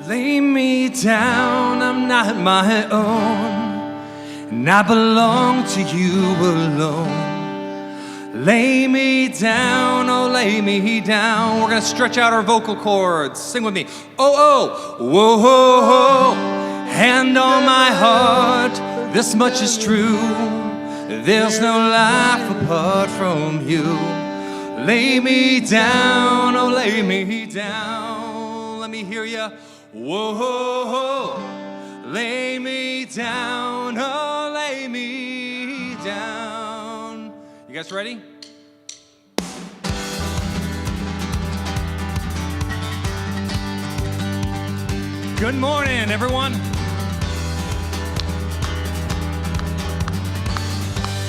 Lay me down, I'm not my own, and I belong to you alone. Lay me down, oh lay me down. We're gonna stretch out our vocal cords. Sing with me. Oh, oh, whoa, whoa, whoa. Hand on my heart, this much is true. There's no life apart from you. Lay me down, oh lay me down. Let me hear ya. Whoa, whoa, lay me down, oh, lay me down. You guys ready? Good morning, everyone.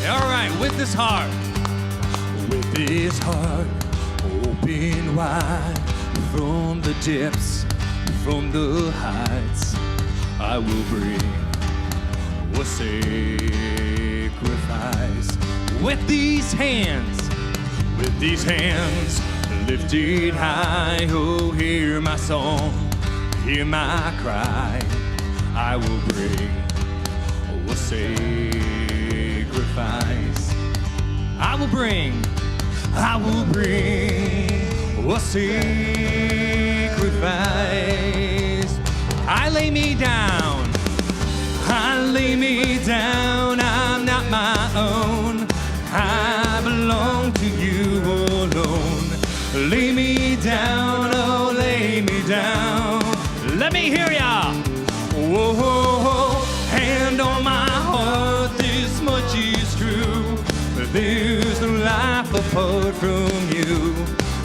All right, with this heart open wide from the depths. From the heights, I will bring a sacrifice. With these hands lifted high, oh, hear my song, hear my cry. I will bring a sacrifice. I will bring a sacrifice. I lay me down, I'm not my own. I belong to you alone. Lay me down, oh, lay me down. Let me hear ya. Whoa, whoa, whoa. Hand on my heart, this much is true. There's no life apart from you.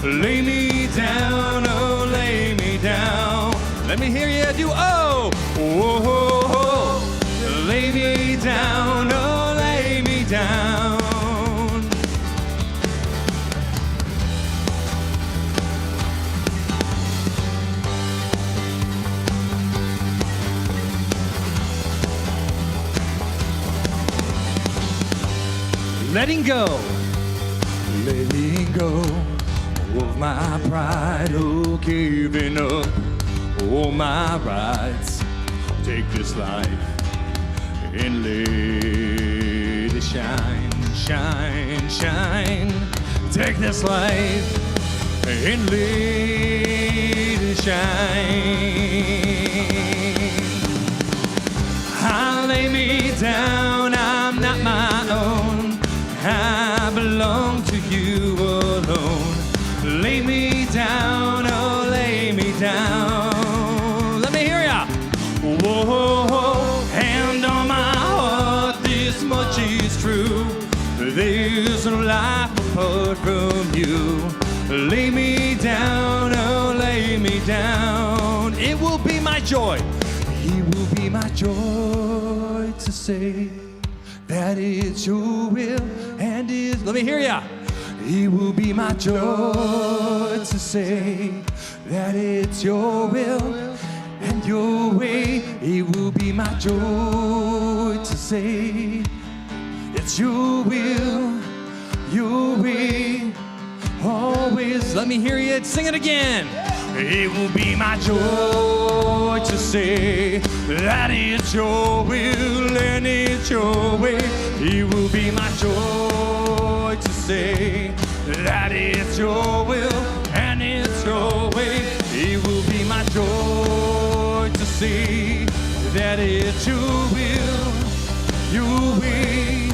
Lay me down, oh, lay me down. Let me hear you do, oh, whoa, whoa, whoa. Lay me down, oh, lay me down. Letting go of my pride, oh, giving up all my rights. Take this life and let it shine, shine, shine. Take this life and let it shine. I lay me down, I'm not my own. I belong to you alone. Lay me down, oh, lay me down. Let me hear ya. Whoa, whoa, whoa. Hand on my heart, this much is true. There's no life apart from you. Lay me down, oh, lay me down. It will be my joy. It will be my joy to say that it's your will and it's... Let me hear ya. It will be my joy to say that it's your will and your way. It will be my joy to say it's your will, your way, always. Let me hear you sing it again. It will be my joy to say that it's your will and it's your way. It will be my joy to say that it's your will and it's your way. It will be my joy to say that it's your will, your way,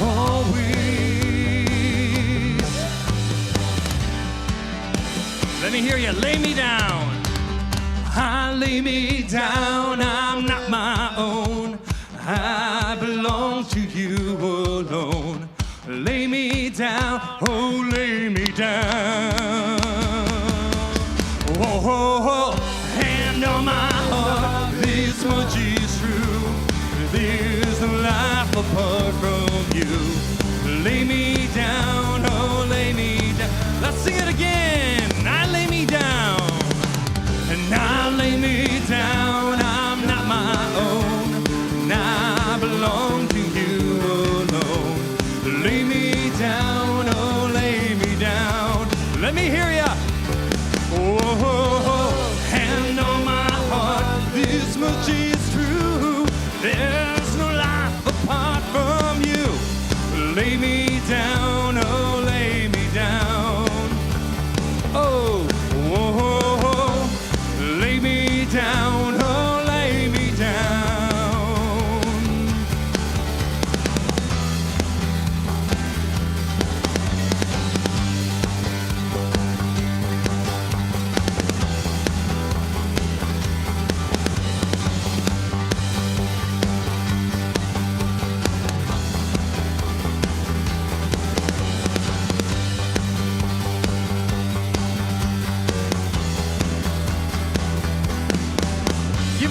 always. Let me hear you. Lay me down. I lay me down. I'm not my own. I belong to you alone. Lay me down. Oh, lay me down. Whoa, whoa, whoa. Hand on my heart. This much is true. There's no life apart from you. Lay me down. Oh, lay me down. Let's sing it again. I lay me down, and I lay me down. I'm not my own, and I belong to you alone. Lay me down, oh, lay me down. Let me hear ya. Oh, hand on my heart.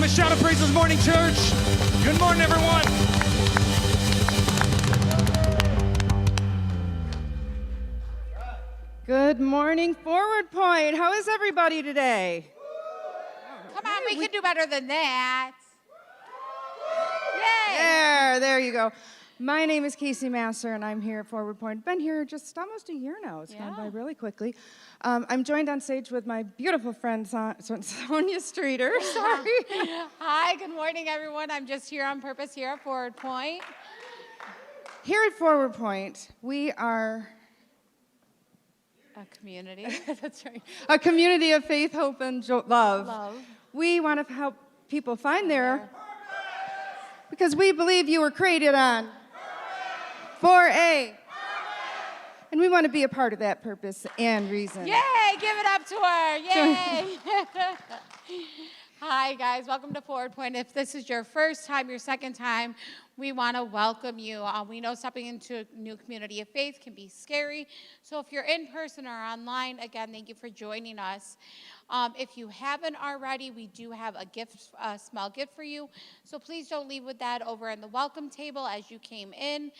a shout of praise this morning, church. Good morning, everyone. Good morning, Forward Point. How is everybody today? Come on, we can do better than that. Yay! There you go. My name is Casey Masser, and I'm here at Forward Point. Been here just almost a year now. It's gone by really quickly. I'm joined on stage with my beautiful friend, Sonia Streeter. Sorry. Hi, good morning, everyone. I'm just here on purpose here at Forward Point. Here at Forward Point, we are A community. that's right, a community of faith, hope, and love. We want to help people find their because we believe you were created on for a and we want to be a part of that purpose and reason. Yay! Give it up to her. Yay! Hi, guys. Welcome to Forward Point. If this is your first time, your second time, we want to welcome you. We know stepping into a new community of faith can be scary. So if you're in person or online, again, thank you for joining us. If you haven't already, we do have a small gift for you. So please don't leave with that over in the welcome table as you came in.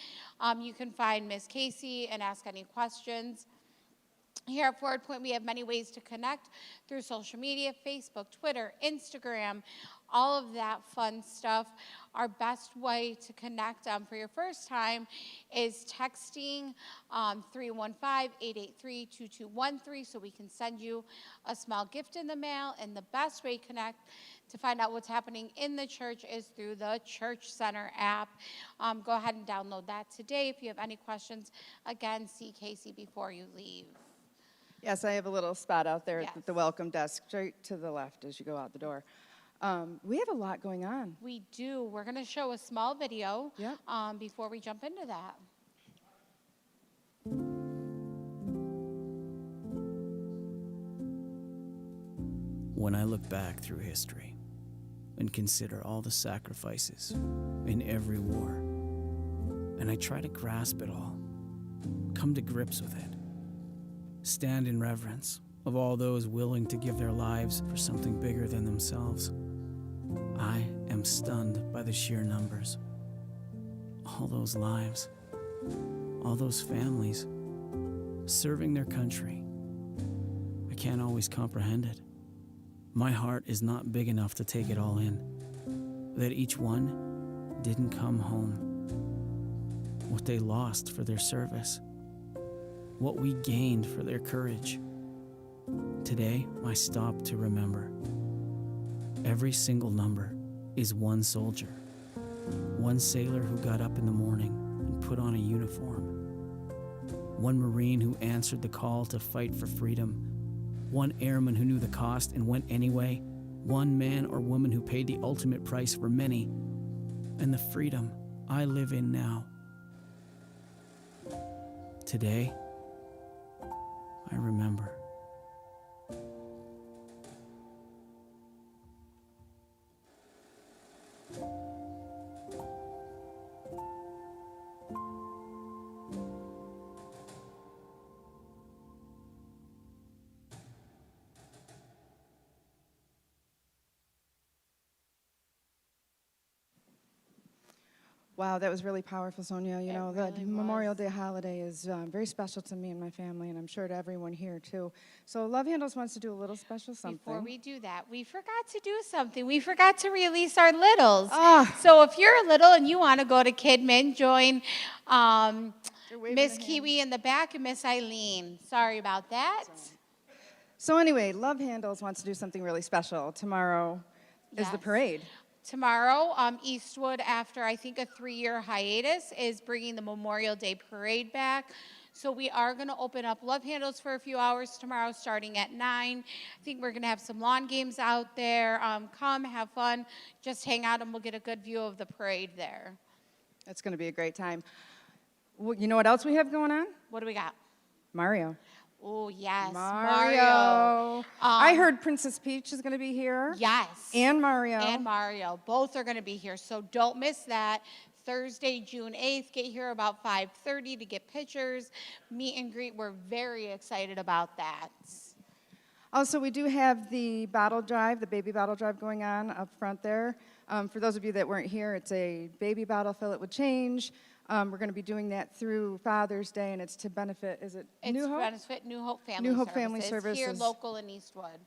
You can find Miss Casey and ask any questions. Here at Forward Point, we have many ways to connect through social media, Facebook, Twitter, Instagram, all of that fun stuff. Our best way to connect for your first time is texting 315-883-2213 so we can send you a small gift in the mail. And the best way to connect to find out what's happening in the church is through the Church Center app. Go ahead and download that today. If you have any questions, again, see Casey before you leave. Yes, I have a little spot out there at the welcome desk, straight to the left as you go out the door. We have a lot going on. We do. We're going to show a small video before we jump into that. When I look back through history and consider all the sacrifices in every war, and I try to grasp it all, come to grips with it, stand in reverence of all those willing to give their lives for something bigger than themselves, I am stunned by the sheer numbers. All those lives, all those families, serving their country. I can't always comprehend it. My heart is not big enough to take it all in. That each one didn't come home. What they lost for their service. What we gained for their courage. Today, I stop to remember. Every single number is one soldier. One sailor who got up in the morning and put on a uniform. One Marine who answered the call to fight for freedom. One airman who knew the cost and went anyway. One man or woman who paid the ultimate price for many. And the freedom I live in now. Today, I remember. Wow, that was really powerful, Sonia. You know, the Memorial Day holiday is very special to me and my family, and I'm sure to everyone here, too. So Love Handles wants to do a little special something. Before we do that, we forgot to do something. We forgot to release our littles. Ah. So if you're a little and you want to go to Kidman, join Miss Kiwi in the back and Miss Eileen. Sorry about that. So anyway, Love Handles wants to do something really special. Tomorrow is the parade. Tomorrow, Eastwood, after I think a 3-year hiatus, is bringing the Memorial Day Parade back. So we are going to open up Love Handles for a few hours tomorrow, starting at 9. I think we're going to have some lawn games out there. Come, have fun, just hang out, and we'll get a good view of the parade there. It's going to be a great time. Well, you know what else we have going on? What do we got? Mario. Oh, yes, Mario. I heard Princess Peach is going to be here. Yes. And Mario. And Mario. Both are going to be here, so don't miss that. Thursday, June 8th. Get here about 5:30 to get pictures, meet and greet. We're very excited about that. Also, we do have the bottle drive, the baby bottle drive going on up front there. For those of you that weren't here, it's a baby bottle, fill it with change. We're going to be doing that through Father's Day, and it's to benefit, is it New Hope? It's benefit New Hope Family New Hope Services. Family Services. Here local in Eastwood.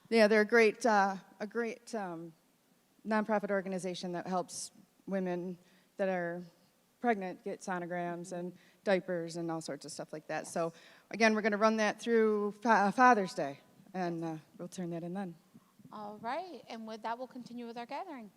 Yeah, they're a great nonprofit organization that helps women that are pregnant get sonograms and diapers and all sorts of stuff like that. So, again, we're going to run that through Father's Day, and we'll turn that in then. All right, and with that, we'll continue with our gathering.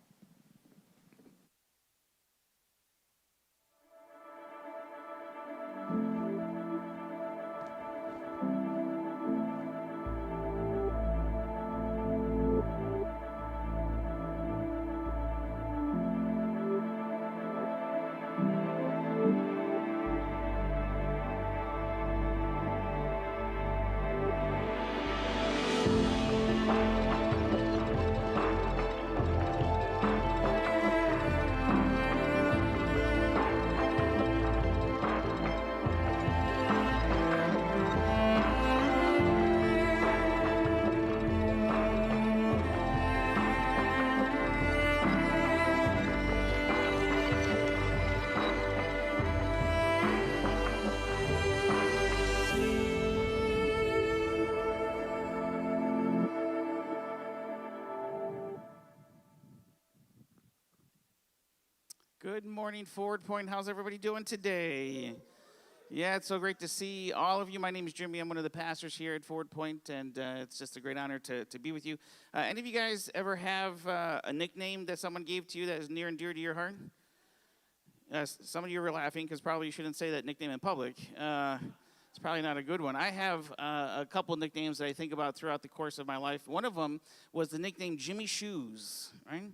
Good morning, Forward Point. How's everybody doing today? Yeah, it's so great to see all of you. My name is Jimmy. I'm one of the pastors here at Forward Point, and it's just a great honor to be with you. Any of you guys ever have a nickname that someone gave to you that is near and dear to your heart? Some of you were laughing because probably you shouldn't say that nickname in public. It's probably not a good one. I have a couple nicknames that I think about throughout the course of my life. One of them was the nickname Jimmy Shoes, right?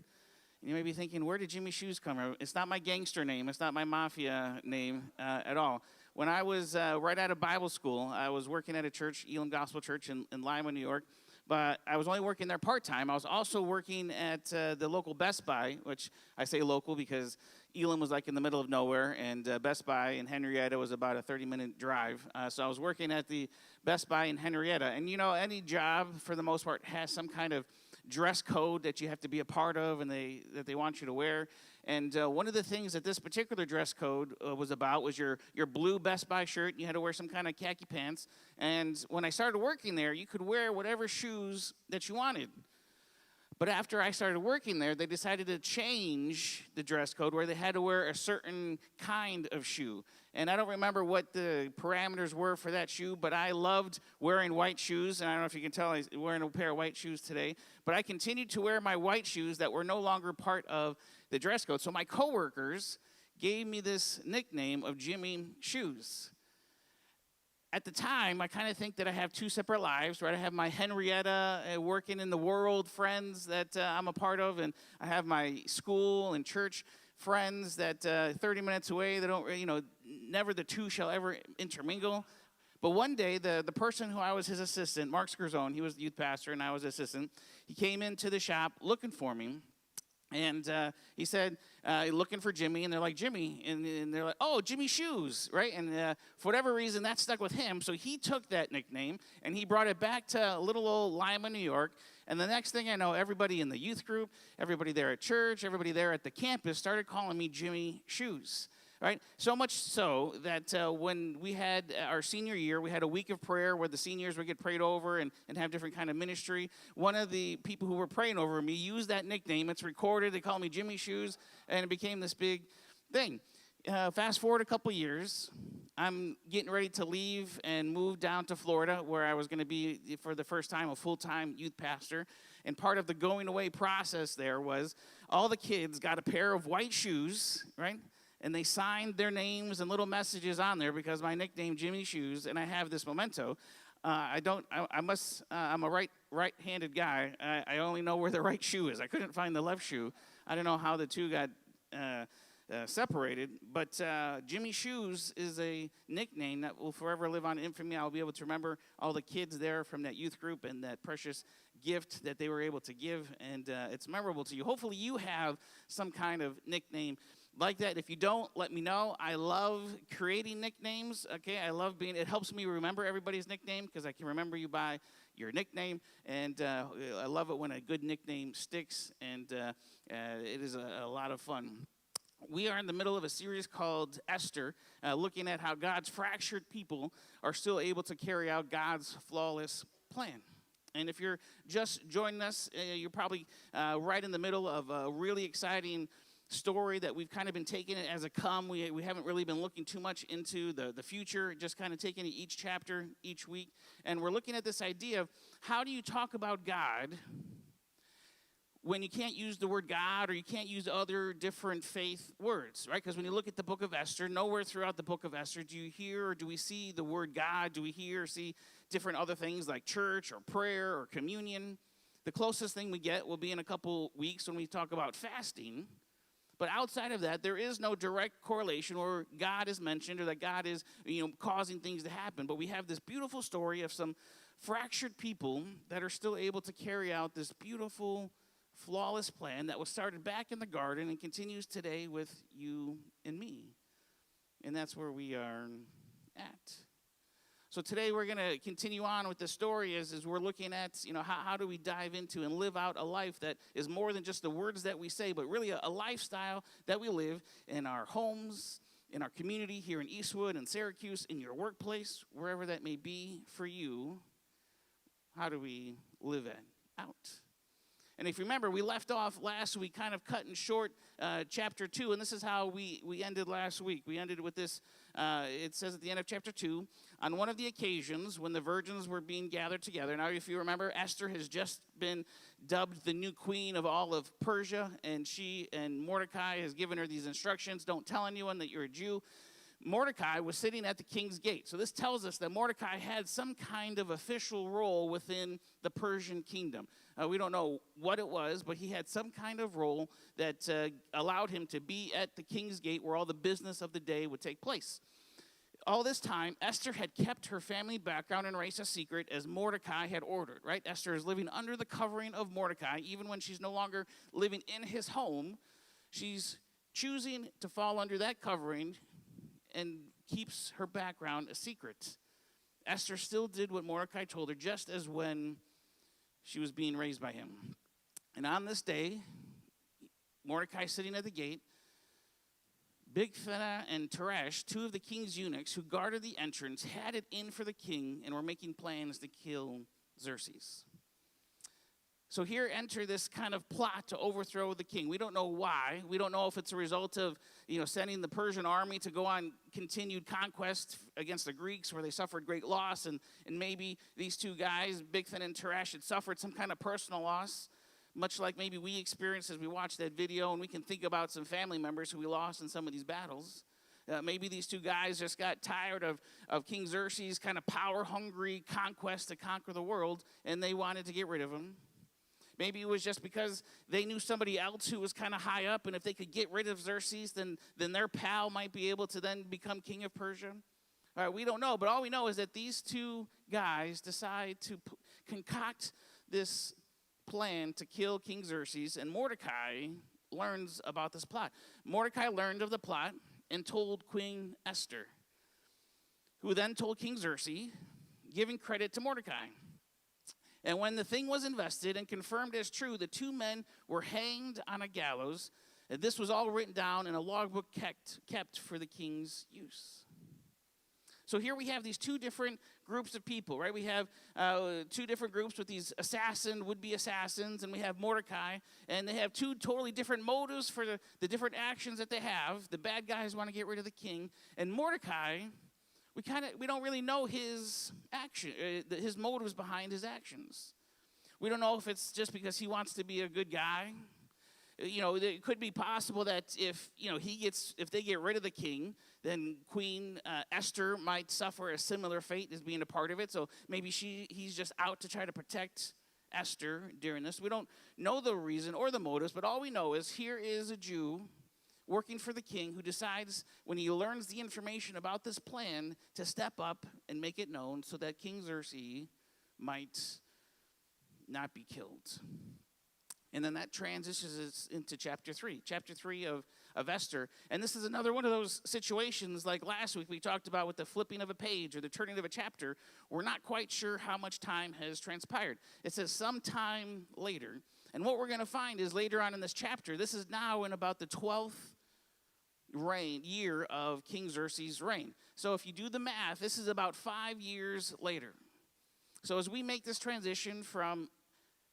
You may be thinking, where did Jimmy Shoes come from? It's not my gangster name. It's not my mafia name at all. When I was right out of Bible school, I was working at a church, Elam Gospel Church in Lima, New York. But I was only working there part-time. I was also working at the local Best Buy, which I say local because Elam was like in the middle of nowhere, and Best Buy in Henrietta was about a 30-minute drive. So I was working at the Best Buy in Henrietta. And, you know, any job, for the most part, has some kind of dress code that you have to be a part of and that they want you to wear. And one of the things that this particular dress code was about was your blue Best Buy shirt. You had to wear some kind of khaki pants. And when I started working there, you could wear whatever shoes that you wanted. But after I started working there, they decided to change the dress code where they had to wear a certain kind of shoe. And I don't remember what the parameters were for that shoe, but I loved wearing white shoes. And I don't know if you can tell, I'm wearing a pair of white shoes today. But I continued to wear my white shoes that were no longer part of the dress code. So my coworkers gave me this nickname of Jimmy Shoes. At the time, I kind of think that I have two separate lives, right? I have my Henrietta working in the world friends that I'm a part of, and I have my school and church friends that 30 minutes away, they don't, you know, never the two shall ever intermingle. But one day, the person who I was his assistant, Mark Scurzone, he was the youth pastor and I was assistant, he came into the shop looking for me. And he said, looking for Jimmy, and they're like, Jimmy, and they're like, oh, Jimmy Shoes, right? And for whatever reason, that stuck with him, so he took that nickname, and he brought it back to little old Lima, New York, and the next thing I know, everybody in the youth group, everybody there at church, everybody there at the campus started calling me Jimmy Shoes. Right? So much so that when we had our senior year, we had a week of prayer where the seniors would get prayed over and have different kind of ministry. One of the people who were praying over me used that nickname. It's recorded. They call me Jimmy Shoes, and it became this big thing. Fast forward a couple years, I'm getting ready to leave and move down to Florida, where I was going to be, for the first time, a full-time youth pastor. And part of the going away process there was all the kids got a pair of white shoes, right? And they signed their names and little messages on there because my nickname, Jimmy Shoes, and I have this memento. I'm a right-handed guy. I only know where the right shoe is. I couldn't find the left shoe. I don't know how the two got separated. But Jimmy Shoes is a nickname that will forever live on infamy. I'll be able to remember all the kids there from that youth group and that precious gift that they were able to give. And it's memorable to you. Hopefully you have some kind of nickname like that. If you don't, let me know. I love creating nicknames, okay? It helps me remember everybody's nickname because I can remember you by your nickname, and I love it when a good nickname sticks, and it is a lot of fun. We are in the middle of a series called Esther, looking at how God's fractured people are still able to carry out God's flawless plan. And if you're just joining us, you're probably right in the middle of a really exciting story that we've kind of been taking it as a come. We haven't really been looking too much into the future, just kind of taking it each chapter, each week. And we're looking at this idea of how do you talk about God when you can't use the word God or you can't use other different faith words, right? Because when you look at the book of Esther, nowhere throughout the book of Esther do you hear or do we see the word God? Do we hear or see different other things like church or prayer or communion? The closest thing we get will be in a couple weeks when we talk about fasting. But outside of that, there is no direct correlation where God is mentioned or that God is, causing things to happen. But we have this beautiful story of some fractured people that are still able to carry out this beautiful, flawless plan that was started back in the garden and continues today with you and me. And that's where we are at. So today we're going to continue on with the story as we're looking at, how do we dive into and live out a life that is more than just the words that we say, but really a lifestyle that we live in our homes, in our community here in Eastwood and Syracuse, in your workplace, wherever that may be for you. How do we live it out? And if you remember, we left off last week kind of cutting short chapter 2, and this is how we ended last week. We ended with this, it says at the end of chapter 2, on one of the occasions when the virgins were being gathered together. Now, if you remember, Esther has just been dubbed the new queen of all of Persia, and Mordecai has given her these instructions, don't tell anyone that you're a Jew. Mordecai was sitting at the king's gate. So this tells us that Mordecai had some kind of official role within the Persian kingdom. We don't know what it was, but he had some kind of role that allowed him to be at the king's gate where all the business of the day would take place. All this time, Esther had kept her family background and race a secret as Mordecai had ordered, right? Esther is living under the covering of Mordecai. Even when she's no longer living in his home, she's choosing to fall under that covering and keeps her background a secret. Esther still did what Mordecai told her, just as when she was being raised by him. And on this day, Mordecai sitting at the gate, Bigthana and Teresh, two of the king's eunuchs who guarded the entrance, had it in for the king and were making plans to kill Xerxes. So here enter this kind of plot to overthrow the king. We don't know why. We don't know if it's a result of, sending the Persian army to go on continued conquest against the Greeks where they suffered great loss. And maybe these two guys, Bigthan and Teresh, had suffered some kind of personal loss, much like maybe we experienced as we watched that video. And we can think about some family members who we lost in some of these battles. Maybe these two guys just got tired of King Xerxes' kind of power-hungry conquest to conquer the world, and they wanted to get rid of him. Maybe it was just because they knew somebody else who was kind of high up, and if they could get rid of Xerxes, then their pal might be able to then become king of Persia. All right, we don't know, but all we know is that these two guys decide to concoct this plan to kill King Xerxes, and Mordecai learns about this plot. Mordecai learned of the plot and told Queen Esther, who then told King Xerxes, giving credit to Mordecai. And when the thing was invested and confirmed as true, the two men were hanged on a gallows. And this was all written down in a logbook kept for the king's use. So here we have these two different groups of people, right? We have two different groups with these would-be assassins, and we have Mordecai, and they have two totally different motives for the different actions that they have. The bad guys want to get rid of the king, and Mordecai, we don't really know his action, his motives behind his actions. We don't know if it's just because he wants to be a good guy. It could be possible that if they get rid of the king, then Queen Esther might suffer a similar fate as being a part of it. So maybe he's just out to try to protect Esther during this. We don't know the reason or the motives, but all we know is here is a Jew working for the king who decides when he learns the information about this plan to step up and make it known so that King Xerxes might not be killed. And then that transitions us into chapter 3. Chapter 3 of of Esther. And this is another one of those situations like last week we talked about with the flipping of a page or the turning of a chapter. We're not quite sure how much time has transpired. It says sometime later. And what we're going to find is later on in this chapter, this is now in about the 12th year of King Xerxes' reign. So if you do the math, this is about 5 years later. So as we make this transition from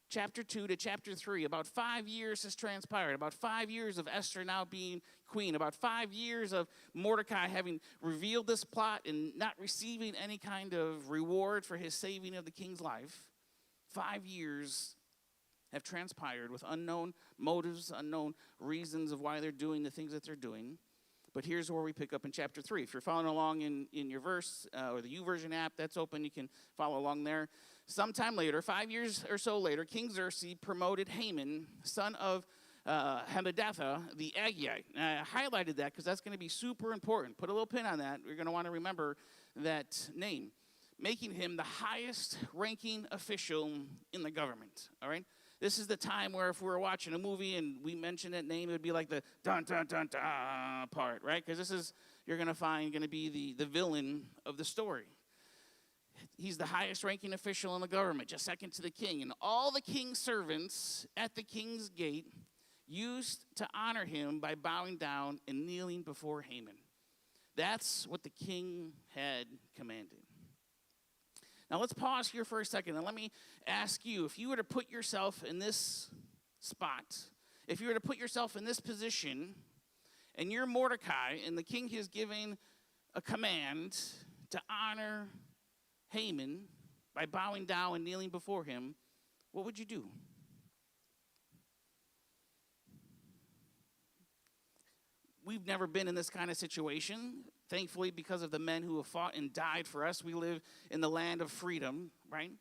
chapter 2 to chapter 3, about 5 years has transpired. About 5 years of Esther now being queen. About 5 years of Mordecai having revealed this plot and not receiving any kind of reward for his saving of the king's life. 5 years have transpired with unknown motives, unknown reasons of why they're doing the things that they're doing. But here's where we pick up in chapter 3. If you're following along in your verse or the YouVersion app, that's open. You can follow along there. Sometime later, 5 years or so later, King Xerxes promoted Haman, son of Hammedatha, the Agagite. I highlighted that because that's going to be super important. Put a little pin on that. You're going to want to remember that name, making him the highest ranking official in the government. All right? This is the time where if we were watching a movie and we mentioned that name, it would be like the dun, dun, dun, dun part, right? Because this is, you're going to find, going to be the villain of the story. He's the highest ranking official in the government, just second to the king. And all the king's servants at the king's gate used to honor him by bowing down and kneeling before Haman. That's what the king had commanded. Now let's pause here for a second and let me ask you, if you were to put yourself in this spot, if you were to put yourself in this position, and you're Mordecai, and the king is giving a command to honor Haman by bowing down and kneeling before him, what would you do? We've never been in this kind of situation. Thankfully, because of the men who have fought and died for us, we live in the land of freedom, right?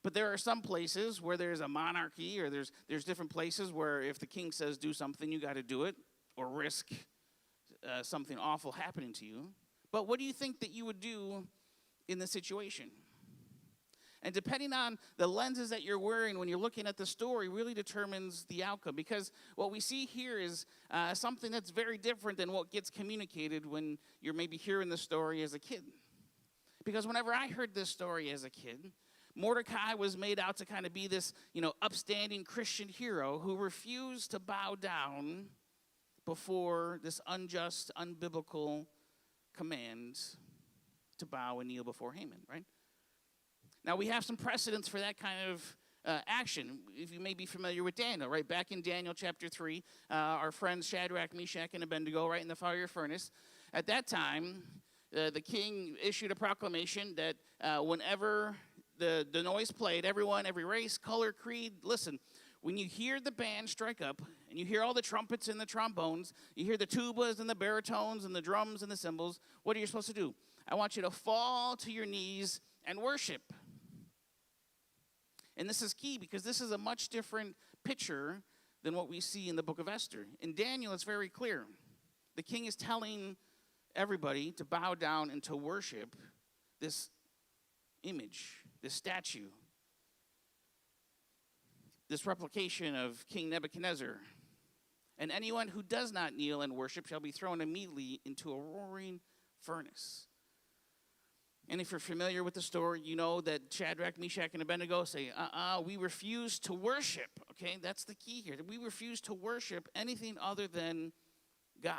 But there are some places where there's a monarchy, or there's different places where if the king says do something, you got to do it, or risk something awful happening to you. But what do you think that you would do in this situation? And depending on the lenses that you're wearing when you're looking at the story really determines the outcome. Because what we see here is something that's very different than what gets communicated when you're maybe hearing the story as a kid. Because whenever I heard this story as a kid, Mordecai was made out to kind of be this, upstanding Christian hero who refused to bow down before this unjust, unbiblical command to bow and kneel before Haman, right? Now, we have some precedents for that kind of action. If you may be familiar with Daniel, right? Back in Daniel chapter 3, our friends Shadrach, Meshach, and Abednego, right in the fiery furnace. At that time, the king issued a proclamation that whenever the noise played, everyone, every race, color, creed, listen, when you hear the band strike up, and you hear all the trumpets and the trombones, you hear the tubas and the baritones and the drums and the cymbals, what are you supposed to do? I want you to fall to your knees and worship. And this is key because this is a much different picture than what we see in the book of Esther. In Daniel, it's very clear. The king is telling everybody to bow down and to worship this image, this statue, this replication of King Nebuchadnezzar. And anyone who does not kneel and worship shall be thrown immediately into a roaring furnace. And if you're familiar with the story, you know that Shadrach, Meshach, and Abednego say, we refuse to worship. Okay, that's the key here. We refuse to worship anything other than God.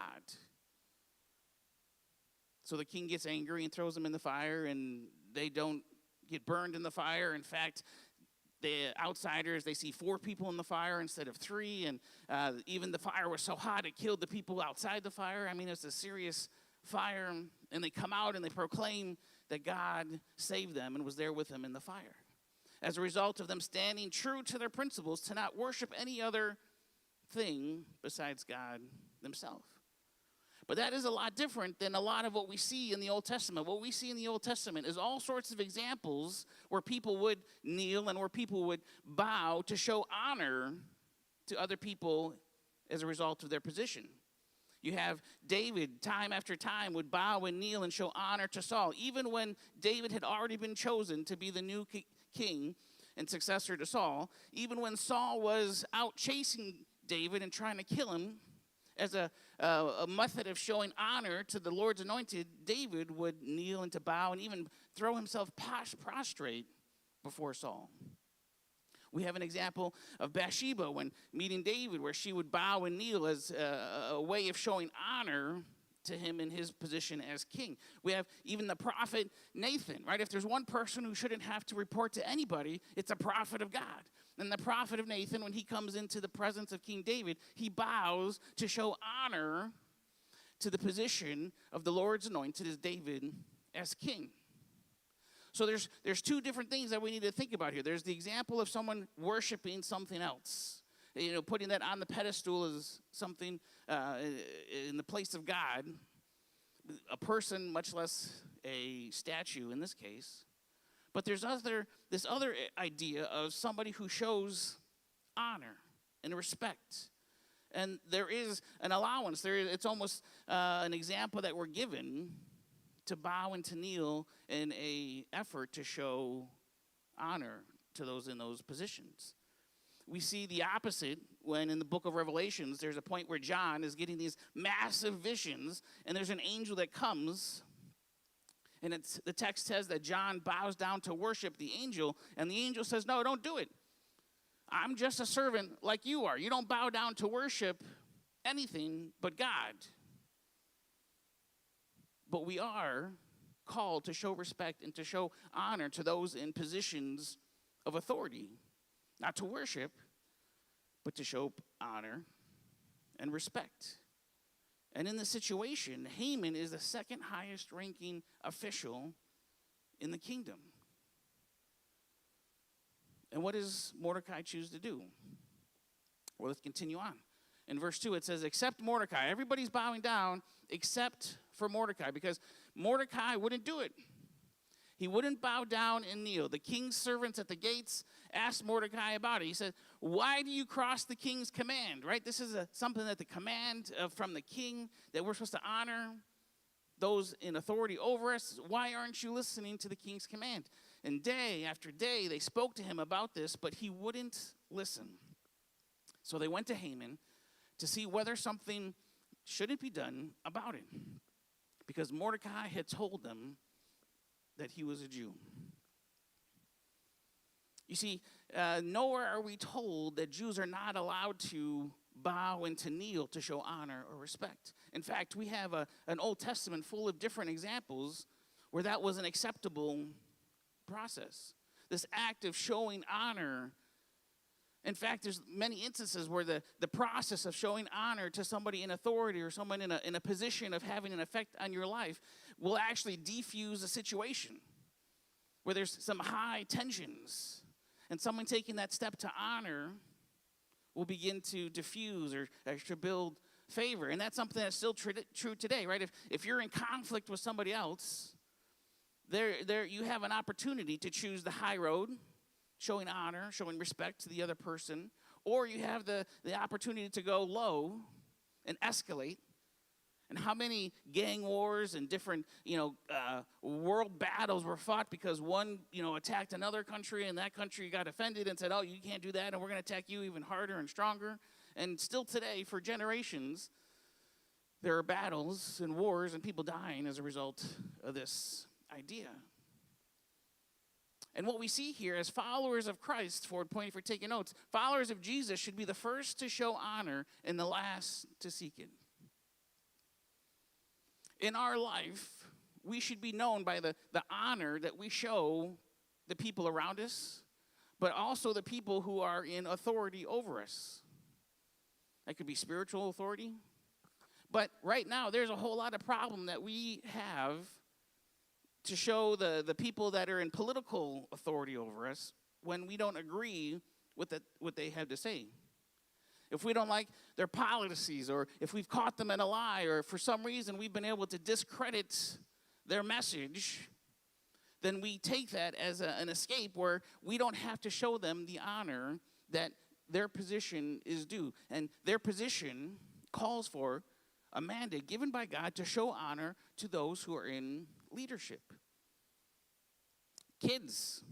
So the king gets angry and throws them in the fire, and they don't get burned in the fire. In fact, the outsiders, they see 4 people in the fire instead of 3, and even the fire was so hot it killed the people outside the fire. I mean, it's a serious fire, and they come out and they proclaim that God saved them and was there with them in the fire. As a result of them standing true to their principles to not worship any other thing besides God themselves. But that is a lot different than a lot of what we see in the Old Testament. What we see in the Old Testament is all sorts of examples where people would kneel and where people would bow to show honor to other people as a result of their position. You have David, time after time, would bow and kneel and show honor to Saul. Even when David had already been chosen to be the new king and successor to Saul, even when Saul was out chasing David and trying to kill him, as a method of showing honor to the Lord's anointed, David would kneel and to bow and even throw himself prostrate before Saul. We have an example of Bathsheba when meeting David, where she would bow and kneel as a way of showing honor to him in his position as king. We have even the prophet Nathan, right? If there's one person who shouldn't have to report to anybody, it's a prophet of God. And the prophet of Nathan, when he comes into the presence of King David, he bows to show honor to the position of the Lord's anointed as David as king. So there's two different things that we need to think about here. There's the example of someone worshiping something else. Putting that on the pedestal as something in the place of God, a person, much less a statue in this case. But there's this other idea of somebody who shows honor and respect. And there is an allowance. It's almost an example that we're given to bow and to kneel in an effort to show honor to those in those positions. We see the opposite when in the book of Revelations, there's a point where John is getting these massive visions, and there's an angel that comes, and the text says that John bows down to worship the angel, and the angel says, no, don't do it. I'm just a servant like you are. You don't bow down to worship anything but God. But we are called to show respect and to show honor to those in positions of authority. Not to worship, but to show honor and respect. And in this situation, Haman is the second highest ranking official in the kingdom. And what does Mordecai choose to do? Well, let's continue on. In verse 2, it says, except Mordecai. Everybody's bowing down except for Mordecai, because Mordecai wouldn't do it. He wouldn't bow down and kneel. The king's servants at the gates asked Mordecai about it. He said, why do you cross the king's command, right? This is something that the command from the king, that we're supposed to honor those in authority over us. Why aren't you listening to the king's command? And day after day, they spoke to him about this, but he wouldn't listen. So they went to Haman to see whether something shouldn't be done about it, because Mordecai had told them that he was a Jew. You see, nowhere are we told that Jews are not allowed to bow and to kneel to show honor or respect. In fact, we have an Old Testament full of different examples where that was an acceptable process. This act of showing honor. In fact, there's many instances where the process of showing honor to somebody in authority or someone in a position of having an effect on your life will actually defuse a situation where there's some high tensions. And someone taking that step to honor will begin to diffuse or to build favor. And that's something that's still true today, right? If you're in conflict with somebody else, there you have an opportunity to choose the high road, showing honor, showing respect to the other person, or you have the opportunity to go low and escalate. And how many gang wars and different, world battles were fought because one, attacked another country, and that country got offended and said, oh, you can't do that, and we're going to attack you even harder and stronger. And still today, for generations, there are battles and wars and people dying as a result of this idea. And what we see here as followers of Christ, Forward Point, if you're taking notes, followers of Jesus should be the first to show honor and the last to seek it. In our life, we should be known by the honor that we show the people around us, but also the people who are in authority over us. That could be spiritual authority. But right now, there's a whole lot of problem that we have to show the people that are in political authority over us when we don't agree with what they have to say. If we don't like their policies, or if we've caught them in a lie, or for some reason we've been able to discredit their message, then we take that as an escape where we don't have to show them the honor that their position is due. And their position calls for a mandate given by God to show honor to those who are in leadership. Kids,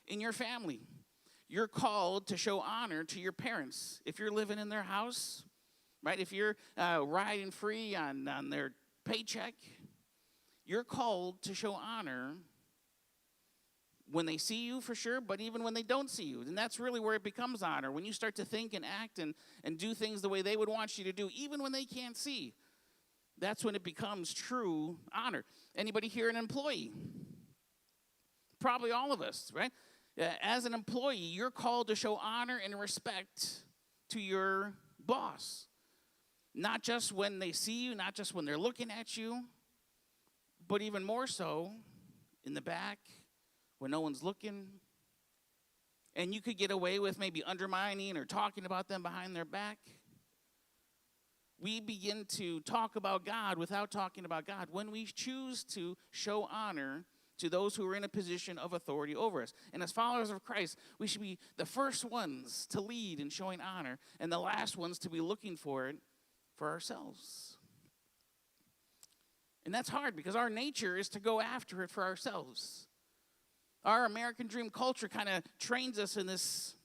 in your family, you're called to show honor to your parents. If you're living in their house, right? If you're riding free on their paycheck, you're called to show honor when they see you, for sure, but even when they don't see you. And that's really where it becomes honor, when you start to think and act and do things the way they would want you to do, even when they can't see. That's when it becomes true honor. Anybody here an employee? Probably all of us, right? As an employee, you're called to show honor and respect to your boss. Not just when they see you, not just when they're looking at you, but even more so in the back, when no one's looking. And you could get away with maybe undermining or talking about them behind their back. We begin to talk about God without talking about God when we choose to show honor to those who are in a position of authority over us. And as followers of Christ, we should be the first ones to lead in showing honor and the last ones to be looking for it for ourselves. And that's hard because our nature is to go after it for ourselves. Our American dream culture kind of trains us in this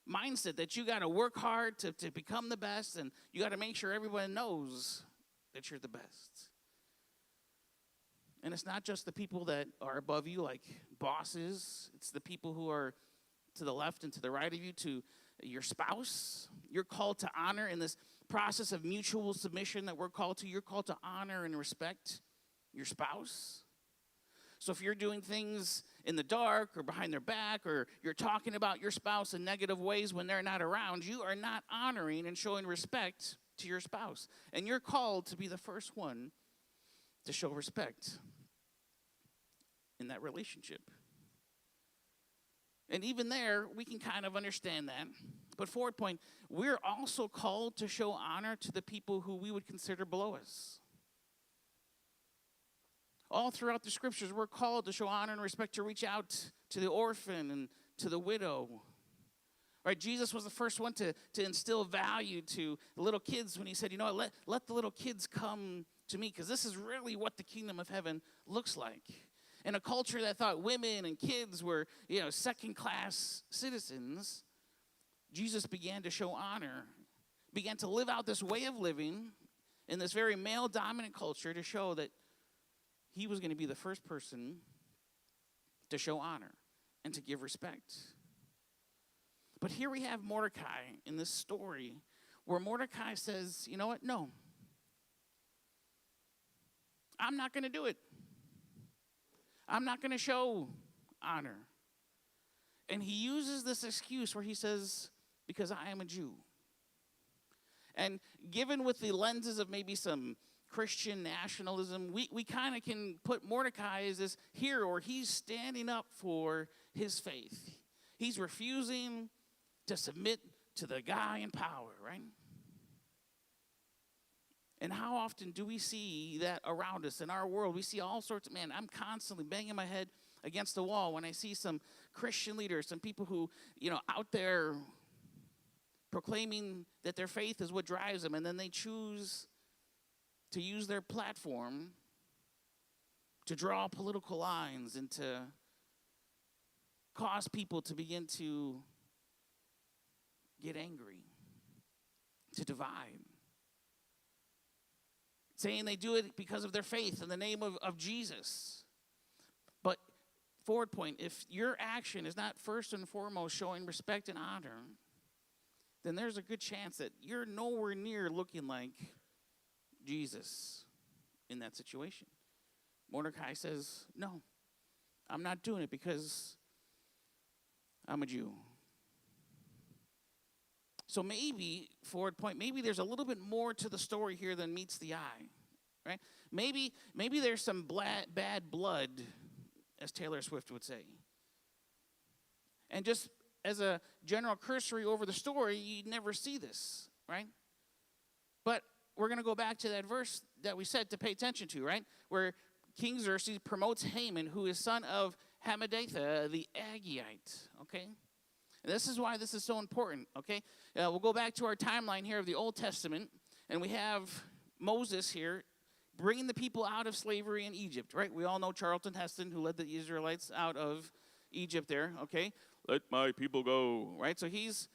mindset that you got to work hard to become the best, and you got to make sure everyone knows that you're the best. And it's not just the people that are above you, like bosses. It's the people who are to the left and to the right of you, to your spouse. You're called to honor in this process of mutual submission that we're called to. You're called to honor and respect your spouse. So if you're doing things in the dark or behind their back, or you're talking about your spouse in negative ways when they're not around, you are not honoring and showing respect to your spouse. And you're called to be the first one to show respect in that relationship. And even there, we can kind of understand that. But forward point, we're also called to show honor to the people who we would consider below us. All throughout the scriptures, we're called to show honor and respect, to reach out to the orphan and to the widow. Right? Jesus was the first one to instill value to the little kids when he said, you know what, let the little kids come to me, because this is really what the kingdom of heaven looks like. In a culture that thought women and kids were, second-class citizens, Jesus began to show honor, began to live out this way of living in this very male-dominant culture to show that he was going to be the first person to show honor and to give respect. But here we have Mordecai in this story where Mordecai says, you know what, no. I'm not going to do it. I'm not going to show honor. And he uses this excuse where he says, because I am a Jew. And given with the lenses of maybe some Christian nationalism, we kind of can put Mordecai as this hero, or he's standing up for his faith. He's refusing to submit to the guy in power, right? And how often do we see that around us in our world? We see all sorts of, I'm constantly banging my head against the wall when I see some Christian leaders, some people who, out there proclaiming that their faith is what drives them, and then they choose to use their platform to draw political lines and to cause people to begin to get angry, to divide. Saying they do it because of their faith in the name of Jesus. But forward point, if your action is not first and foremost showing respect and honor, then there's a good chance that you're nowhere near looking like Jesus in that situation. Mordecai says, no, I'm not doing it because I'm a Jew. So maybe, forward point, maybe there's a little bit more to the story here than meets the eye, right? Maybe there's some bad blood, as Taylor Swift would say. And just as a general cursory over the story, you never see this, right? But we're going to go back to that verse that we said to pay attention to, right? Where King Xerxes promotes Haman, who is son of Hammedatha, the Agagite, okay? And this is why this is so important, okay? We'll go back to our timeline here of the Old Testament, and we have Moses here bringing the people out of slavery in Egypt, right? We all know Charlton Heston, who led the Israelites out of Egypt there, okay? Let my people go, right? So he's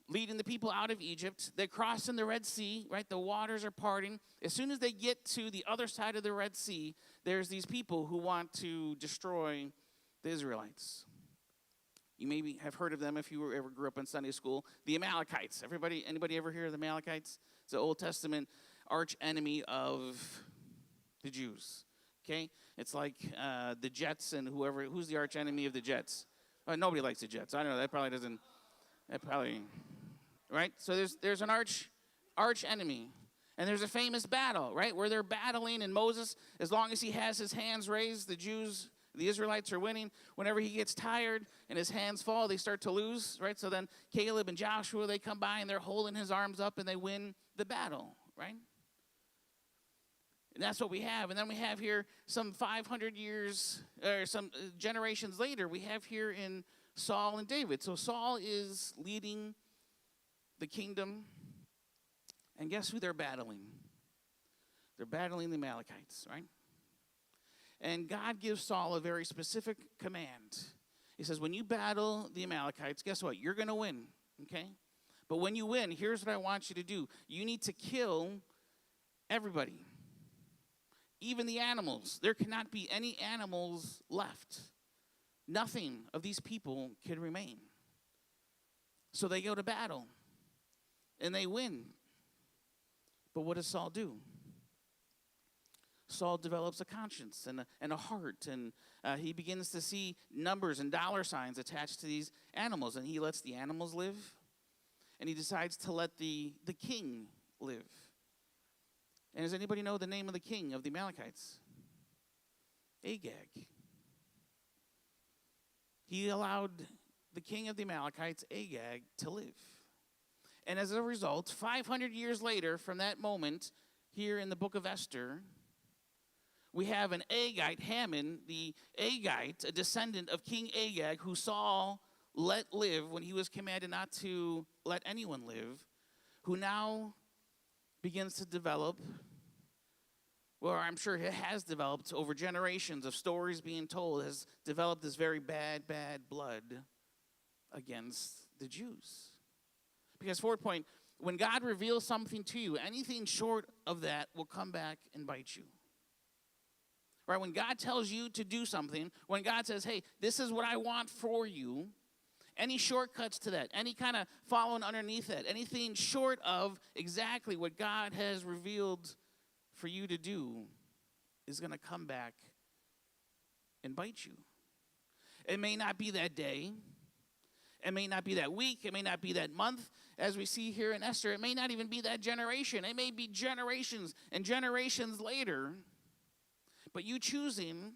leading the people out of Egypt. They're crossing the Red Sea, right? The waters are parting. As soon as they get to the other side of the Red Sea, there's these people who want to destroy the Israelites. You maybe have heard of them if you ever grew up in Sunday school. The Amalekites. Anybody ever hear of the Amalekites? It's the Old Testament arch enemy of the Jews. Okay? It's like the Jets and whoever. Who's the arch enemy of the Jets? Nobody likes the Jets. I don't know. That probably, right? So there's an arch enemy. And there's a famous battle, right? Where they're battling, and Moses, as long as he has his hands raised, the Israelites are winning. Whenever he gets tired and his hands fall, they start to lose, right? So then Caleb and Joshua, they come by and they're holding his arms up and they win the battle, right? And that's what we have. And then we have here some 500 years, or some generations later, we have here in Saul and David. So Saul is leading the kingdom. And guess who they're battling? They're battling the Amalekites, right? And God gives Saul a very specific command. He says, when you battle the Amalekites, guess what? You're going to win, okay? But when you win, here's what I want you to do. You need to kill everybody, even the animals. There cannot be any animals left. Nothing of these people can remain. So they go to battle, and they win. But what does Saul do? Saul develops a conscience and a heart, and he begins to see numbers and dollar signs attached to these animals, and he lets the animals live, and he decides to let the king live. And does anybody know the name of the king of the Amalekites? Agag. He allowed the king of the Amalekites, Agag, to live. And as a result, 500 years later from that moment, here in the book of Esther, we have an Agite, Haman, the Agite, a descendant of King Agag, who Saul let live when he was commanded not to let anyone live, who now begins to develop, well, I'm sure it has developed over generations of stories being told, has developed this very bad blood against the Jews. Because forward point, when God reveals something to you, anything short of that will come back and bite you. Right? When God tells you to do something, when God says, hey, this is what I want for you, any shortcuts to that, any kind of following underneath that, anything short of exactly what God has revealed for you to do is going to come back and bite you. It may not be that day. It may not be that week. It may not be that month. As we see here in Esther, it may not even be that generation. It may be generations and generations later. But you choosing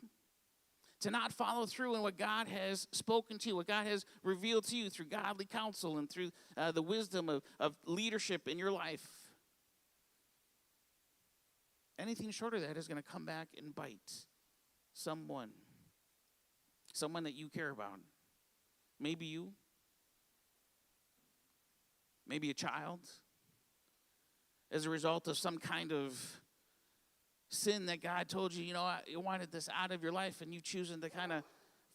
to not follow through in what God has spoken to you, what God has revealed to you through godly counsel and through the wisdom of leadership in your life. Anything short of that is going to come back and bite someone that you care about. Maybe you. Maybe a child. As a result of some kind of sin that God told you, you wanted this out of your life, and you choosing to kind of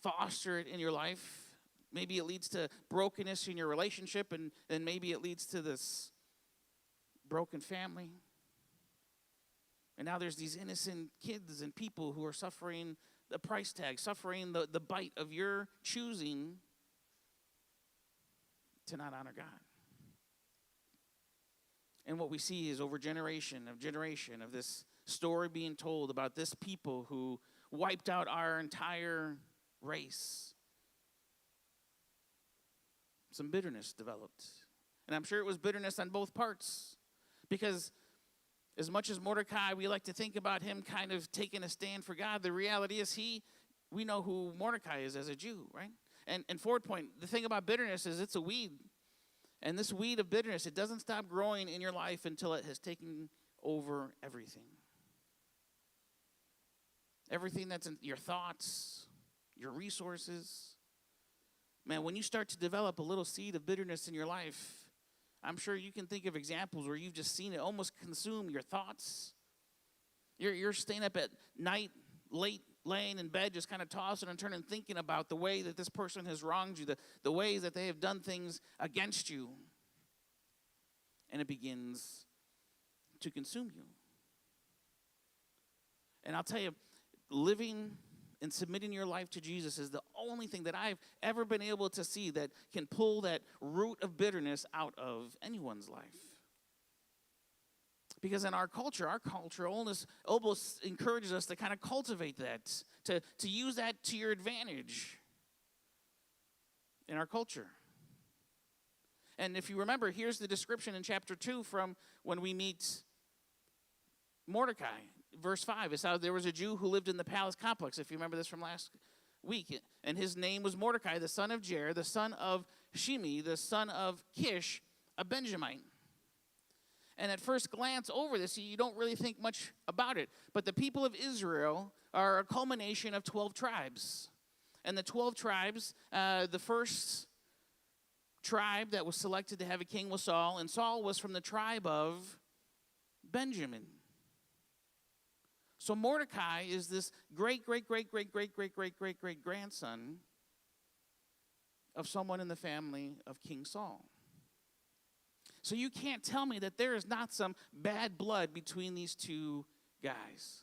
foster it in your life. Maybe it leads to brokenness in your relationship, and then maybe it leads to this broken family. And now there's these innocent kids and people who are suffering the price tag, suffering the bite of your choosing to not honor God. And what we see is over generation of this story being told about this people who wiped out our entire race. Some bitterness developed. And I'm sure it was bitterness on both parts. Because as much as Mordecai, we like to think about him kind of taking a stand for God, the reality is we know who Mordecai is as a Jew, right? And forward point, the thing about bitterness is it's a weed. And this weed of bitterness, it doesn't stop growing in your life until it has taken over everything. Everything that's in your thoughts, your resources. Man, when you start to develop a little seed of bitterness in your life, I'm sure you can think of examples where you've just seen it almost consume your thoughts. You're staying up at night, late, laying in bed, just kind of tossing and turning, thinking about the way that this person has wronged you, the ways that they have done things against you. and it begins to consume you. And I'll tell you, living and submitting your life to Jesus is the only thing that I've ever been able to see that can pull that root of bitterness out of anyone's life. Because in our culture almost encourages us to kind of cultivate that, to use that to your advantage in our culture. And if you remember, here's the description in chapter 2 from when we meet Mordecai. Verse 5, it's how there was a Jew who lived in the palace complex, if you remember this from last week. And his name was Mordecai, the son of Jair, the son of Shimei, the son of Kish, a Benjamite. And at first glance over this, you don't really think much about it. But the people of Israel are a culmination of 12 tribes. And the 12 tribes, the first tribe that was selected to have a king was Saul. And Saul was from the tribe of Benjamin. So Mordecai is this great-grandson of someone in the family of King Saul. So you can't tell me that there is not some bad blood between these two guys.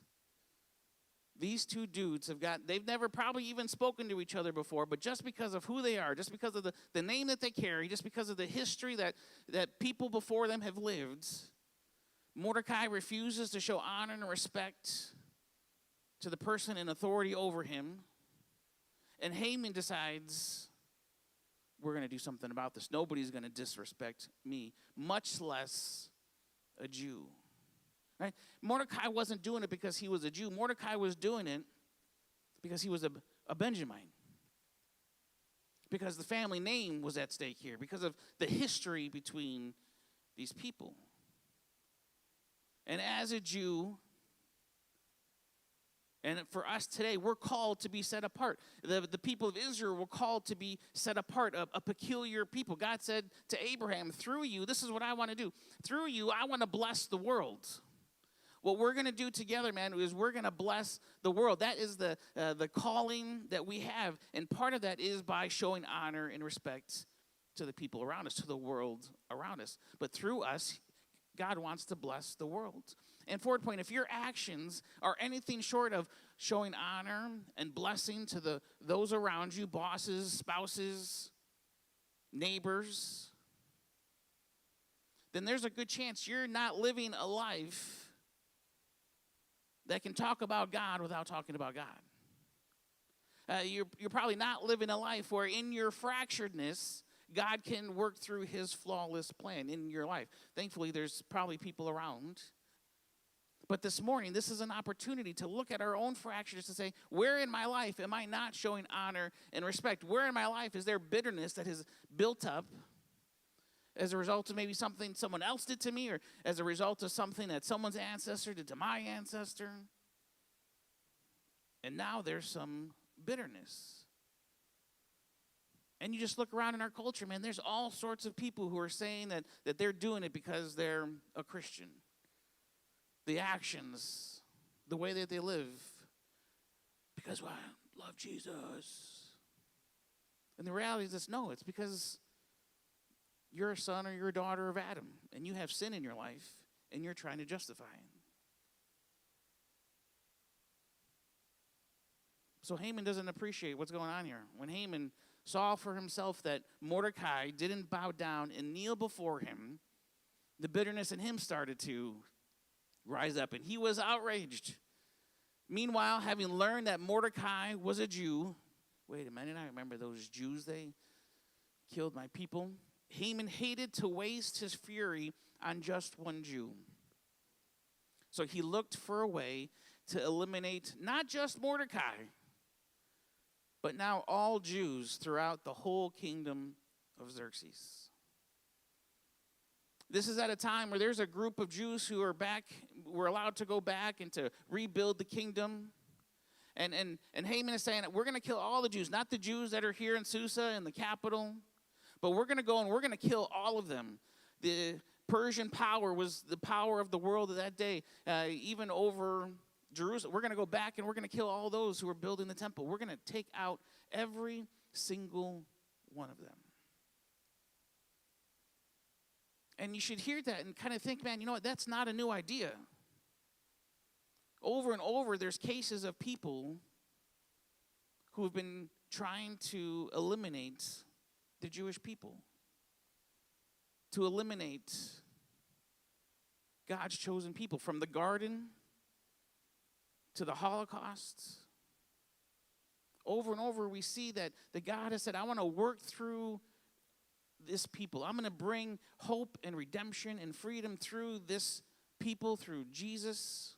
These two dudes they've never probably even spoken to each other before, but just because of who they are, just because of the name that they carry, just because of the history that people before them have lived, Mordecai refuses to show honor and respect to the person in authority over him. And Haman decides, we're going to do something about this. Nobody's going to disrespect me, much less a Jew. Right? Mordecai wasn't doing it because he was a Jew. Mordecai was doing it because he was a Benjamite. Because the family name was at stake here. Because of the history between these people. And as a Jew, and for us today, we're called to be set apart. The people of Israel were called to be set apart, a peculiar people. God said to Abraham, through you, this is what I want to do. Through you, I want to bless the world. What we're going to do together, man, is we're going to bless the world. That is the calling that we have. And part of that is by showing honor and respect to the people around us, to the world around us. But through us, God wants to bless the world. And forward point, if your actions are anything short of showing honor and blessing to those around you, bosses, spouses, neighbors, then there's a good chance you're not living a life that can talk about God without talking about God. You're probably not living a life where in your fracturedness, God can work through his flawless plan in your life. Thankfully, there's probably people around. But this morning, this is an opportunity to look at our own fractures to say, where in my life am I not showing honor and respect? Where in my life is there bitterness that has built up as a result of maybe something someone else did to me, or as a result of something that someone's ancestor did to my ancestor? And now there's some bitterness. And you just look around in our culture, man, there's all sorts of people who are saying that they're doing it because they're a Christian. The actions, the way that they live, because well, I love Jesus. And the reality is this, no, it's because you're a son or you're a daughter of Adam, and you have sin in your life, and you're trying to justify it. So Haman doesn't appreciate what's going on here. When Haman saw for himself that Mordecai didn't bow down and kneel before him, the bitterness in him started to rise up, and he was outraged. Meanwhile, having learned that Mordecai was a Jew, wait a minute, I remember those Jews, they killed my people. Haman hated to waste his fury on just one Jew. So he looked for a way to eliminate not just Mordecai, but now all Jews throughout the whole kingdom of Xerxes. This is at a time where there's a group of Jews who were allowed to go back and to rebuild the kingdom. And Haman is saying, we're going to kill all the Jews, not the Jews that are here in Susa in the capital, but we're going to go and we're going to kill all of them. The Persian power was the power of the world of that day, even over Jerusalem. We're going to go back and we're going to kill all those who are building the temple. We're going to take out every single one of them. And you should hear that and kind of think, man, you know what? That's not a new idea. Over and over, there's cases of people who have been trying to eliminate the Jewish people, to eliminate God's chosen people, from the garden to the Holocaust. Over and over, we see that God has said, I want to work through this people. I'm going to bring hope and redemption and freedom through this people, through Jesus.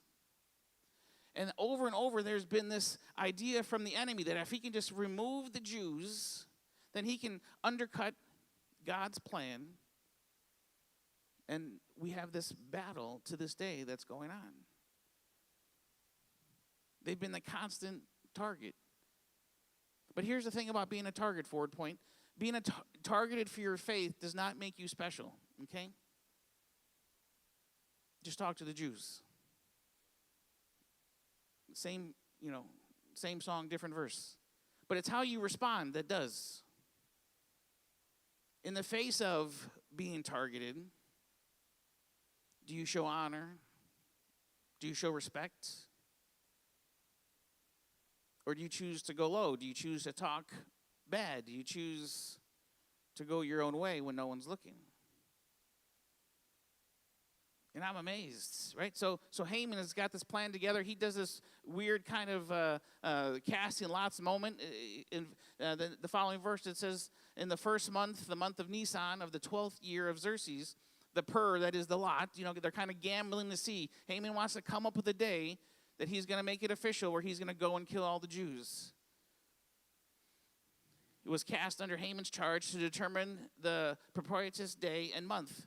And over, there's been this idea from the enemy that if he can just remove the Jews, then he can undercut God's plan. And we have this battle to this day that's going on. They've been the constant target. But here's the thing about being a target, Forward Point. Being targeted for your faith does not make you special, okay? Just talk to the Jews. Same song, different verse. But it's how you respond that does. In the face of being targeted, do you show honor? Do you show respect? Or do you choose to go low? Do you choose to talk bad? Do you choose to go your own way when no one's looking? And I'm amazed, right? So Haman has got this plan together. He does this weird kind of casting lots moment. In the following verse, it says, in the first month, the month of Nisan of the 12th year of Xerxes, the pur, that is the lot, they're kind of gambling to see. Haman wants to come up with a day that he's going to make it official where he's going to go and kill all the Jews. It was cast under Haman's charge to determine the propitious day and month.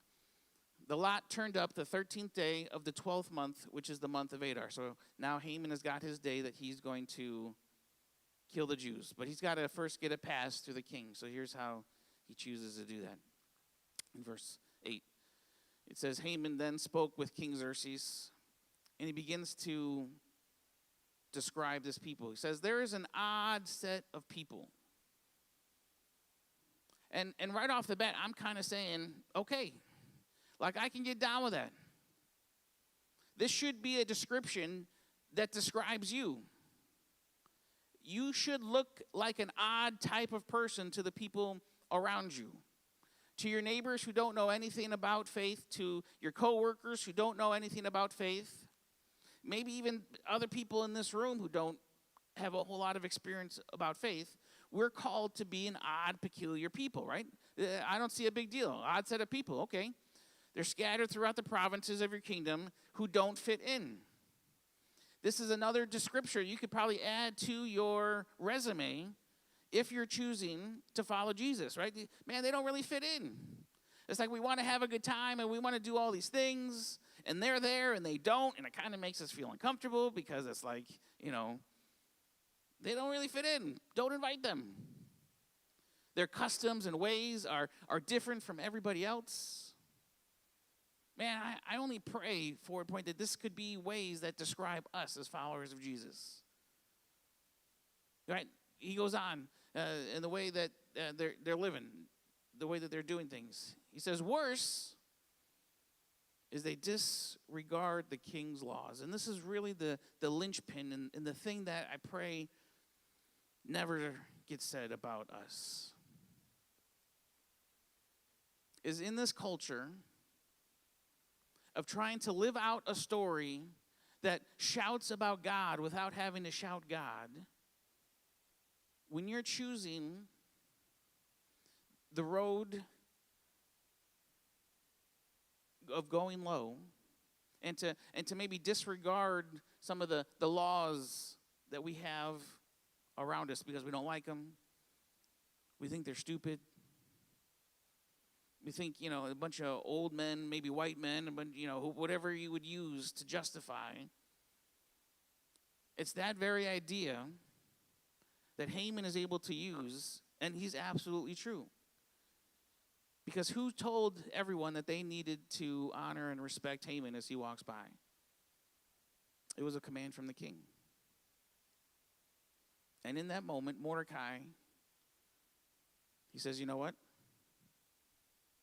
The lot turned up the 13th day of the 12th month, which is the month of Adar. So now Haman has got his day that he's going to kill the Jews. But he's got to first get a pass through the king. So here's how he chooses to do that. In verse 8, it says, Haman then spoke with King Xerxes, and he begins to describe this people. He says, there is an odd set of people. And right off the bat, I'm kind of saying, okay, like I can get down with that. This should be a description that describes you. You should look like an odd type of person to the people around you. To your neighbors who don't know anything about faith, to your coworkers who don't know anything about faith, maybe even other people in this room who don't have a whole lot of experience about faith. We're called to be an odd, peculiar people, right? I don't see a big deal. Odd set of people, okay. They're scattered throughout the provinces of your kingdom who don't fit in. This is another description you could probably add to your resume if you're choosing to follow Jesus, right? Man, they don't really fit in. It's like we want to have a good time and we want to do all these things, and they're there and they don't, and it kind of makes us feel uncomfortable because it's like, they don't really fit in. Don't invite them. Their customs and ways are different from everybody else. Man, I only pray, Forward Point, that this could be ways that describe us as followers of Jesus. Right? He goes on in the way that they're living, the way that they're doing things. He says, worse is they disregard the king's laws. And this is really the linchpin and the thing that I pray never gets said about us. Is in this culture of trying to live out a story that shouts about God without having to shout God, when you're choosing the road of going low and to maybe disregard some of the laws that we have around us because we don't like them, we think they're stupid. We think, a bunch of old men, maybe white men, but whatever you would use to justify. It's that very idea that Haman is able to use, and he's absolutely true. Because who told everyone that they needed to honor and respect Haman as he walks by? It was a command from the king. And in that moment, Mordecai, he says, you know what?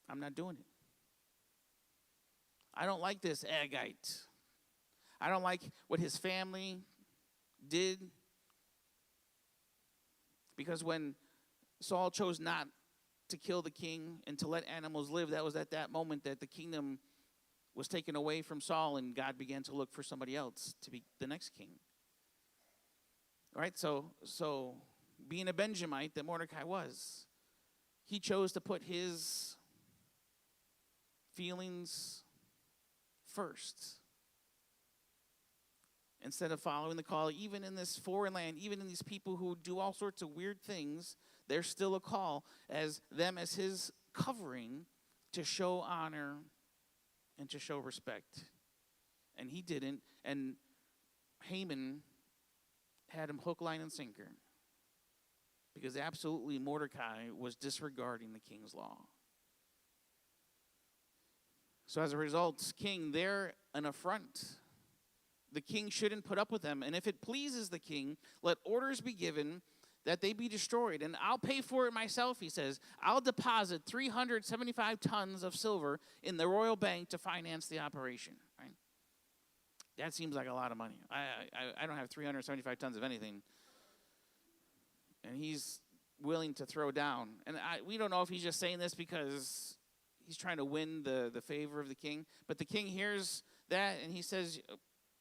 I'm not doing it. I don't like this Agite. I don't like what his family did. Because when Saul chose not to kill the king and to let animals live, that was at that moment that the kingdom was taken away from Saul, and God began to look for somebody else to be the next king. All right, so being a Benjamite that Mordecai was, he chose to put his feelings first instead of following the call. Even in this foreign land, even in these people who do all sorts of weird things, there's still a call as his covering to show honor and to show respect. And he didn't, and Haman had him hook, line, and sinker, because absolutely Mordecai was disregarding the king's law. So as a result, king, they're an affront. The king shouldn't put up with them. And if it pleases the king, let orders be given that they be destroyed. And I'll pay for it myself, he says. I'll deposit 375 tons of silver in the royal bank to finance the operation. Right? That seems like a lot of money. I don't have 375 tons of anything. And he's willing to throw down. And we don't know if he's just saying this because he's trying to win the favor of the king. But the king hears that, and he says,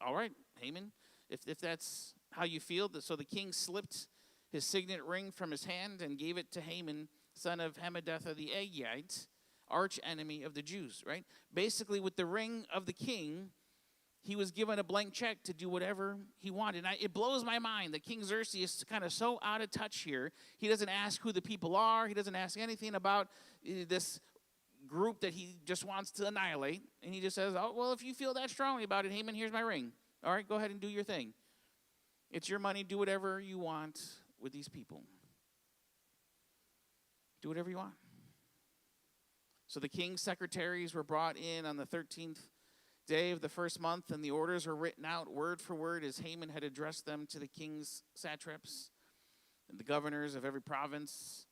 all right, Haman, if that's how you feel. So the king slipped his signet ring from his hand and gave it to Haman, son of Hammedatha the Agagite, arch enemy of the Jews, right? Basically, with the ring of the king, he was given a blank check to do whatever he wanted. And it blows my mind that King Xerxes is kind of so out of touch here. He doesn't ask who the people are. He doesn't ask anything about this group that he just wants to annihilate. And he just says, oh, well, if you feel that strongly about it, Haman, here's my ring. All right, go ahead and do your thing. It's your money. Do whatever you want with these people. Do whatever you want. So the king's secretaries were brought in on the 13th day of the first month, and the orders were written out word for word as Haman had addressed them to the king's satraps and the governors of every province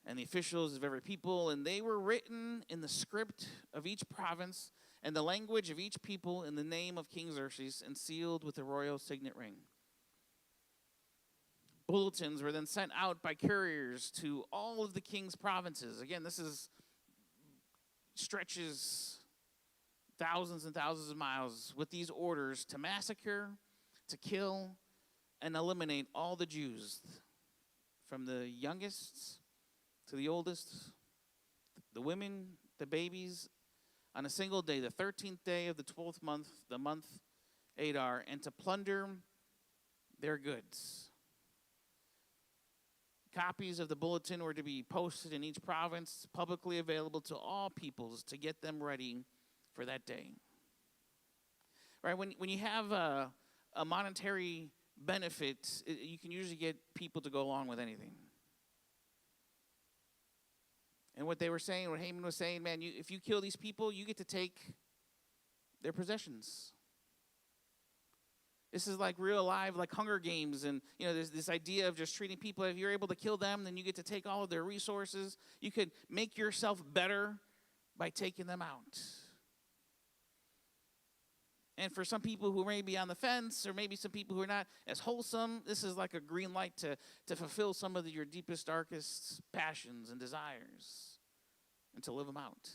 and the officials of every people, and they were written in the script of each province and the language of each people in the name of King Xerxes, and sealed with a royal signet ring. Bulletins were then sent out by couriers to all of the king's provinces. Again, this is stretches thousands and thousands of miles with these orders to massacre, to kill, and eliminate all the Jews, from the youngest to the oldest, the women, the babies, on a single day, the 13th day of the 12th month, the month Adar, and to plunder their goods. Copies of the bulletin were to be posted in each province, publicly available to all peoples to get them ready for that day. Right? When you have a monetary benefit, you can usually get people to go along with anything. And what they were saying, what Haman was saying, man, if you kill these people, you get to take their possessions. This is like real live, like Hunger Games, and there's this idea of just treating people. If you're able to kill them, then you get to take all of their resources. You could make yourself better by taking them out. And for some people who may be on the fence, or maybe some people who are not as wholesome, this is like a green light to fulfill some of your deepest, darkest passions and desires, and to live them out.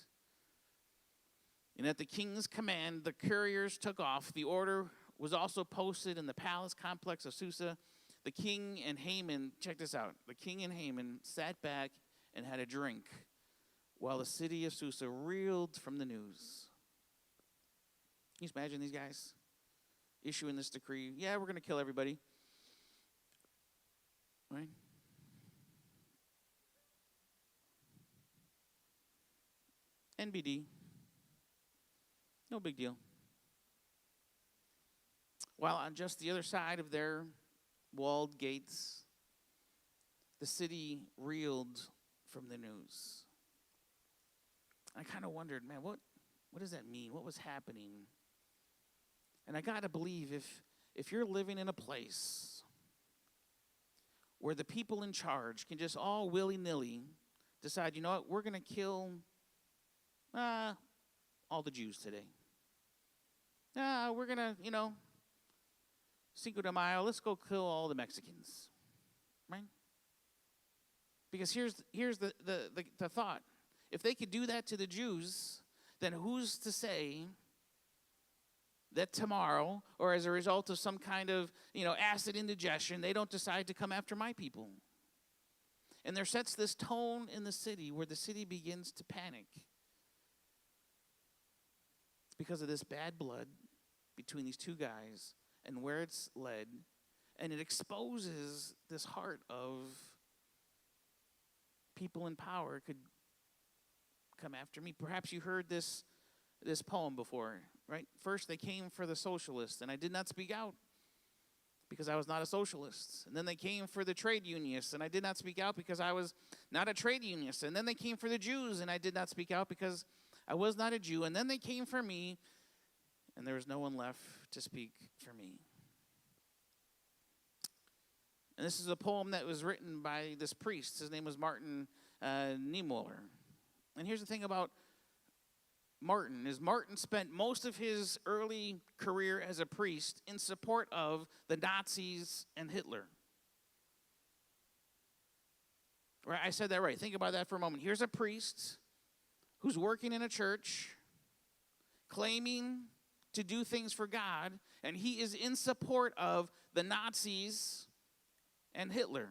And at the king's command, the couriers took off. The order was also posted in the palace complex of Susa. The king and Haman, check this out, the king and Haman sat back and had a drink while the city of Susa reeled from the news. Can you imagine these guys issuing this decree? Yeah, we're going to kill everybody. Right? NBD. No big deal. While on just the other side of their walled gates, the city reeled from the news. I kind of wondered, man, what does that mean? What was happening? And I got to believe if you're living in a place where the people in charge can just all willy-nilly decide, you know what, we're going to kill all the Jews today. We're going to, Cinco de Mayo, let's go kill all the Mexicans, right? Because here's the thought. If they could do that to the Jews, then who's to say that tomorrow, or as a result of some kind of, acid indigestion, they don't decide to come after my people? And there sets this tone in the city where the city begins to panic. It's because of this bad blood between these two guys and where it's led. And it exposes this heart of people in power could come after me. Perhaps you heard this poem before, right? First, they came for the socialists, and I did not speak out because I was not a socialist. And then they came for the trade unionists, and I did not speak out because I was not a trade unionist. And then they came for the Jews, and I did not speak out because I was not a Jew. And then they came for me, and there was no one left to speak for me. And this is a poem that was written by this priest. His name was Martin Niemöller. And here's the thing about Martin spent most of his early career as a priest in support of the Nazis and Hitler. Right? I said that right. Think about that for a moment. Here's a priest who's working in a church, claiming to do things for God, and he is in support of the Nazis and Hitler.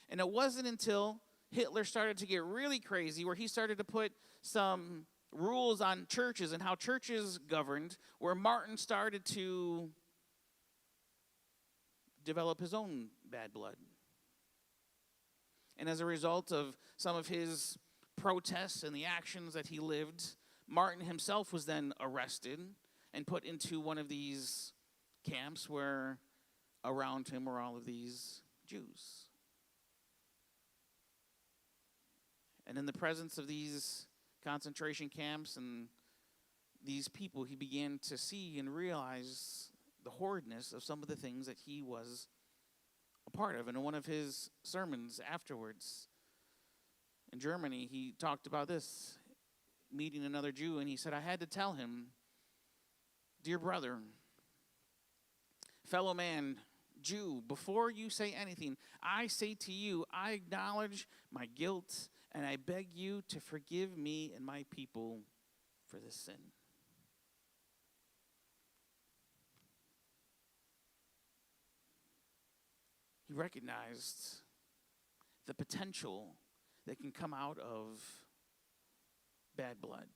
And it wasn't until Hitler started to get really crazy, where he started to put some rules on churches and how churches governed, where Martin started to develop his own bad blood. And as a result of some of his protests and the actions that he lived, Martin himself was then arrested and put into one of these camps where around him were all of these Jews. And in the presence of these concentration camps and these people, he began to see and realize the horridness of some of the things that he was a part of. And in one of his sermons afterwards in Germany, he talked about this, meeting another Jew, and he said, I had to tell him, dear brother, fellow man, Jew, before you say anything, I say to you, I acknowledge my guilt, and I beg you to forgive me and my people for this sin. He recognized the potential that can come out of bad blood.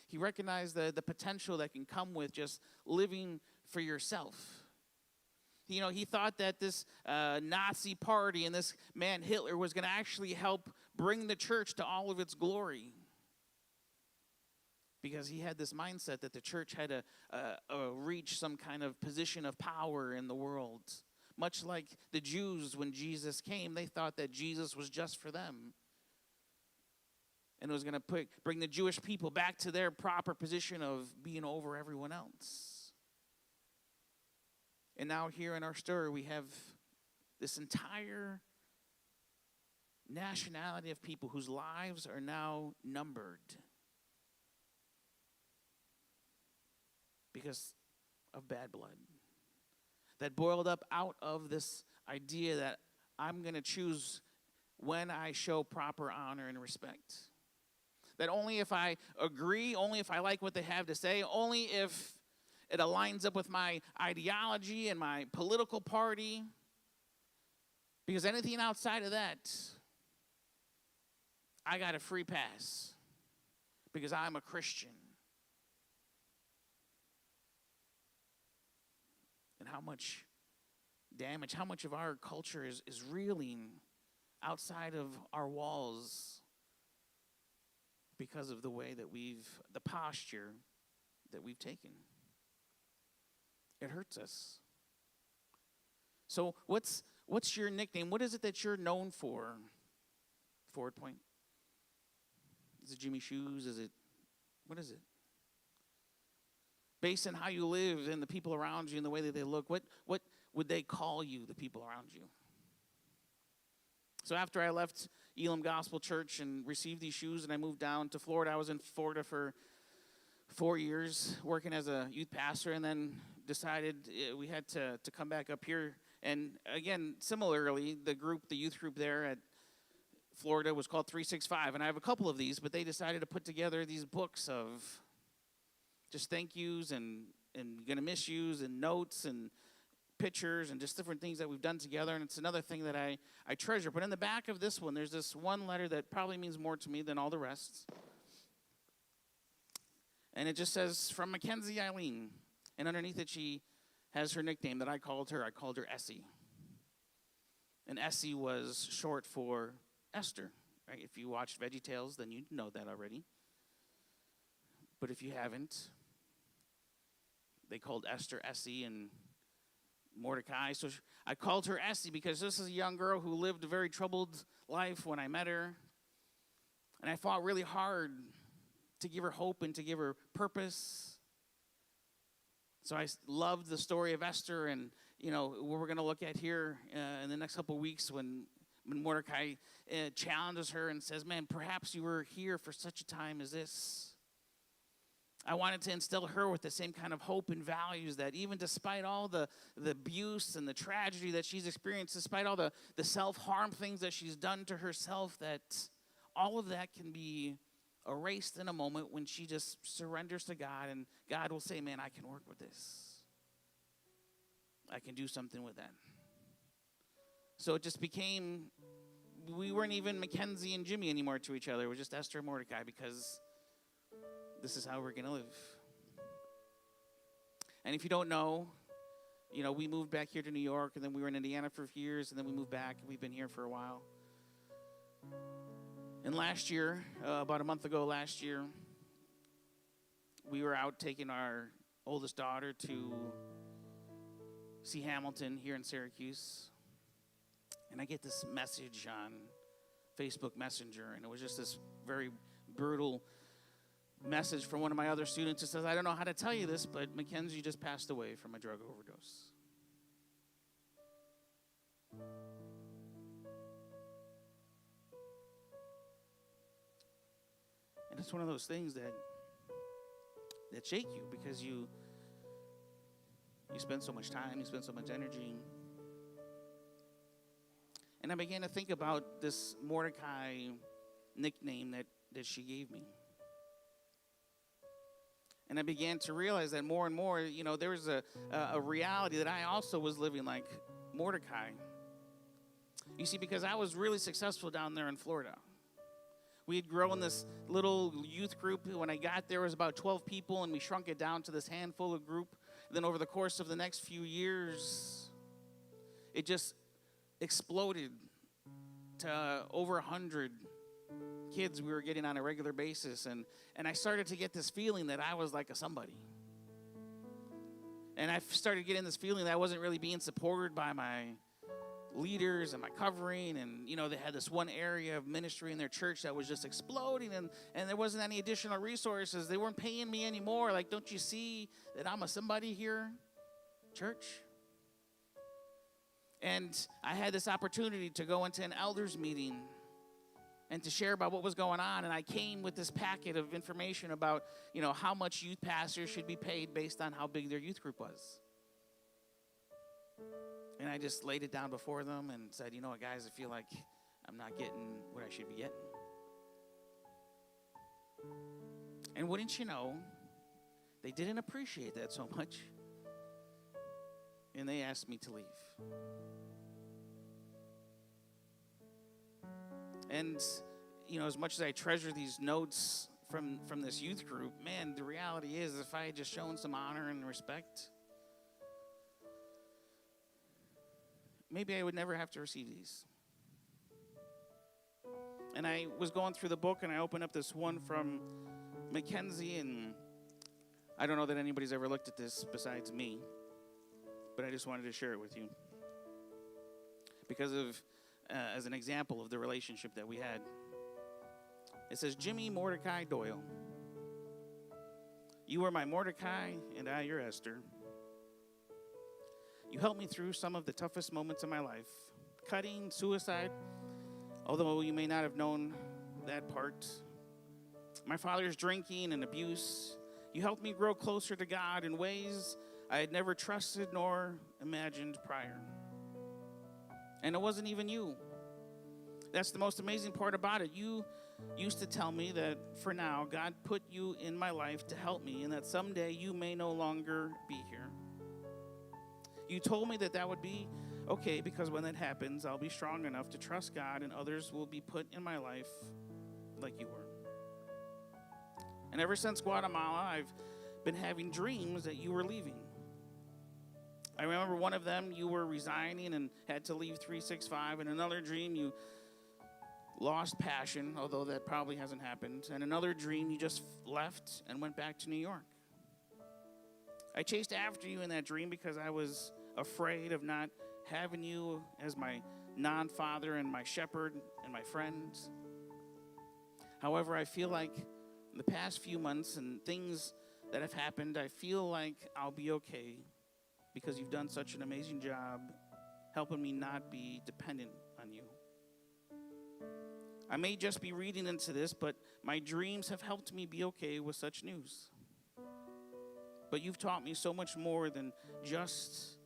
He recognized the potential that can come with just living for yourself. He thought that this Nazi party and this man Hitler was going to actually help bring the church to all of its glory. Because he had this mindset that the church had to reach some kind of position of power in the world. Much like the Jews, when Jesus came, they thought that Jesus was just for them. And it was going to bring the Jewish people back to their proper position of being over everyone else. And now here in our story, we have this entire nationality of people whose lives are now numbered because of bad blood. That boiled up out of this idea that I'm going to choose when I show proper honor and respect. That only if I agree, only if I like what they have to say, only if it aligns up with my ideology and my political party. Because anything outside of that, I got a free pass because I'm a Christian. And how much damage, how much of our culture is reeling outside of our walls because of the way that the posture that we've taken. It hurts us. So what's your nickname? What is it that you're known for? Forward Point. Is it Jimmy Shoes? What is it? Based on how you live and the people around you and the way that they look, what would they call you, the people around you? So after I left Elam Gospel Church and received these shoes and I moved down to Florida, I was in Florida for 4 years working as a youth pastor, and then decided we had to come back up here. And again, similarly, the youth group there at Florida was called 365, and I have a couple of these, but they decided to put together these books of just thank yous and gonna miss yous and notes and pictures and just different things that we've done together, and it's another thing that I treasure. But in the back of this one, there's this one letter that probably means more to me than all the rest. And it just says, from Mackenzie Eileen. And underneath it, she has her nickname that I called her. I called her Essie. And Essie was short for Esther. Right? If you watched VeggieTales, then you know that already. But if you haven't, they called Esther Essie and Mordecai. So I called her Essie because this is a young girl who lived a very troubled life when I met her. And I fought really hard to give her hope and to give her purpose. So I loved the story of Esther, and what we're going to look at here in the next couple of weeks when Mordecai challenges her and says, man, perhaps you were here for such a time as this. I wanted to instill her with the same kind of hope and values that even despite all the abuse and the tragedy that she's experienced, despite all the self-harm things that she's done to herself, that all of that can be erased in a moment when she just surrenders to God, and God will say, man, I can work with this. I can do something with that. So it just became, we weren't even Mackenzie and Jimmy anymore to each other. It was just Esther and Mordecai, because this is how we're going to live. And if you don't know, we moved back here to New York, and then we were in Indiana for a few years, and then we moved back, and we've been here for a while. And last year, about a month ago last year, we were out taking our oldest daughter to see Hamilton here in Syracuse. And I get this message on Facebook Messenger, and it was just this very brutal message from one of my other students. It says, I don't know how to tell you this, but Mackenzie just passed away from a drug overdose. And it's one of those things that shake you, because you spend so much time, you spend so much energy. And I began to think about this Mordecai nickname that she gave me. And I began to realize that more and more, there was a reality that I also was living like Mordecai. You see, because I was really successful down there in Florida. We had grown this little youth group. When I got there, it was about 12 people, and we shrunk it down to this handful of group. And then over the course of the next few years, it just exploded to over 100 kids we were getting on a regular basis. And I started to get this feeling that I was like a somebody. And I started getting this feeling that I wasn't really being supported by my leaders and my covering, and they had this one area of ministry in their church that was just exploding, and there wasn't any additional resources. They weren't paying me anymore. Like, don't you see that I'm a somebody here, church? And I had this opportunity to go into an elders meeting and to share about what was going on, and I came with this packet of information about how much youth pastors should be paid based on how big their youth group was. And I just laid it down before them and said, guys, I feel like I'm not getting what I should be getting. And wouldn't you know, they didn't appreciate that so much. And they asked me to leave. And, as much as I treasure these notes from this youth group, man, the reality is if I had just shown some honor and respect, maybe I would never have to receive these. And I was going through the book, and I opened up this one from Mackenzie, and I don't know that anybody's ever looked at this besides me, but I just wanted to share it with you because of, as an example of the relationship that we had. It says, Jimmy Mordecai Doyle, you were my Mordecai, and I your Esther. You helped me through some of the toughest moments of my life, cutting, suicide, although you may not have known that part. My father's drinking and abuse. You helped me grow closer to God in ways I had never trusted nor imagined prior. And it wasn't even you. That's the most amazing part about it. You used to tell me that for now, God put you in my life to help me, and that someday you may no longer be here. You told me that would be okay, because when that happens, I'll be strong enough to trust God, and others will be put in my life like you were. And ever since Guatemala, I've been having dreams that you were leaving. I remember one of them, you were resigning and had to leave 365. And another dream, you lost passion, although that probably hasn't happened. And another dream, you just left and went back to New York. I chased after you in that dream because I was afraid of not having you as my non-father and my shepherd and my friend. However, I feel like in the past few months and things that have happened, I feel like I'll be okay because you've done such an amazing job helping me not be dependent on you. I may just be reading into this, but my dreams have helped me be okay with such news. But you've taught me so much more than just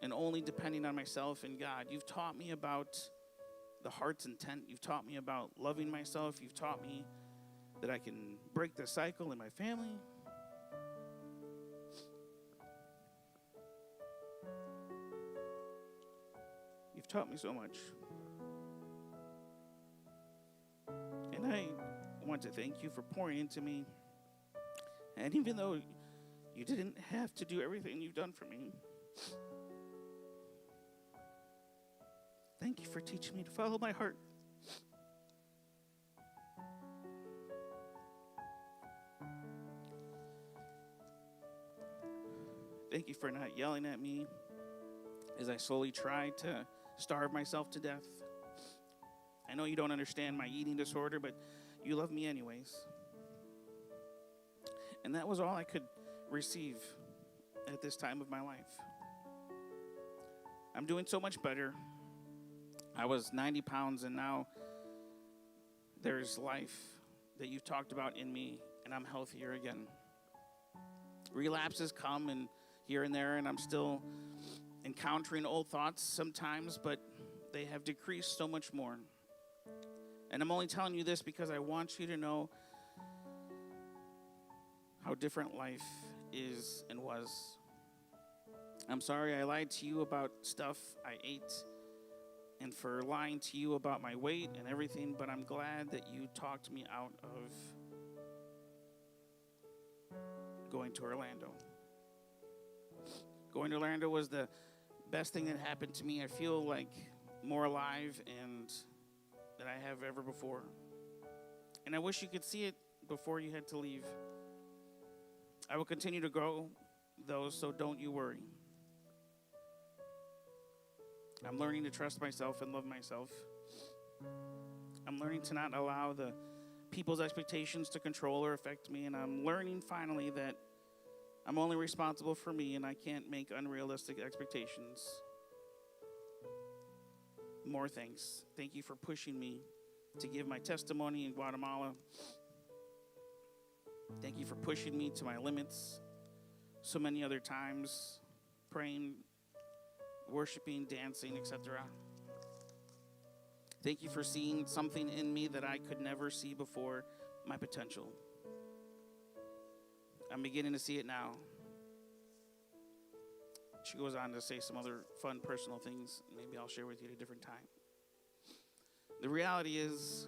and only depending on myself and God. You've taught me about the heart's intent. You've taught me about loving myself. You've taught me that I can break the cycle in my family. You've taught me so much. And I want to thank you for pouring into me. And even though you didn't have to do everything you've done for me, thank you for teaching me to follow my heart. Thank you for not yelling at me as I slowly tried to starve myself to death. I know you don't understand my eating disorder, but you love me anyways. And that was all I could receive at this time of my life. I'm doing so much better. I was 90 pounds, and now there's life that you've talked about in me, and I'm healthier again. Relapses come and here and there, and I'm still encountering old thoughts sometimes, but they have decreased so much more. And I'm only telling you this because I want you to know how different life is and was. I'm sorry I lied to you about stuff I ate and for lying to you about my weight and everything, but I'm glad that you talked me out of going to Orlando. Going to Orlando was the best thing that happened to me. I feel like more alive and than I have ever before. And I wish you could see it before you had to leave. I will continue to grow, though, so don't you worry. I'm learning to trust myself and love myself. I'm learning to not allow the people's expectations to control or affect me, and I'm learning finally that I'm only responsible for me, and I can't make unrealistic expectations. More thanks. Thank you for pushing me to give my testimony in Guatemala. Thank you for pushing me to my limits so many other times, praying, worshiping, dancing, etc. Thank you for seeing something in me that I could never see before, my potential. I'm beginning to see it now. She goes on to say some other fun personal things. Maybe I'll share with you at a different time. The reality is,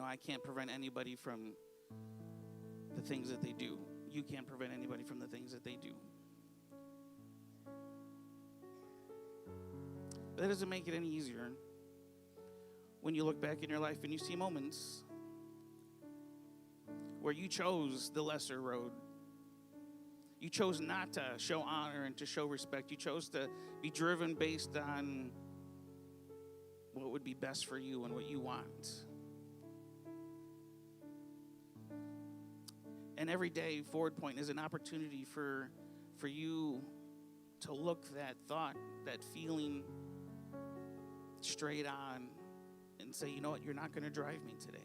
I can't prevent anybody from the things that they do. You can't prevent anybody from the things that they do. But that doesn't make it any easier when you look back in your life and you see moments where you chose the lesser road. You chose not to show honor and to show respect. You chose to be driven based on what would be best for you and what you want. And every day, Forward Point is an opportunity for you to look that thought, that feeling straight on and say, you know what, you're not going to drive me today.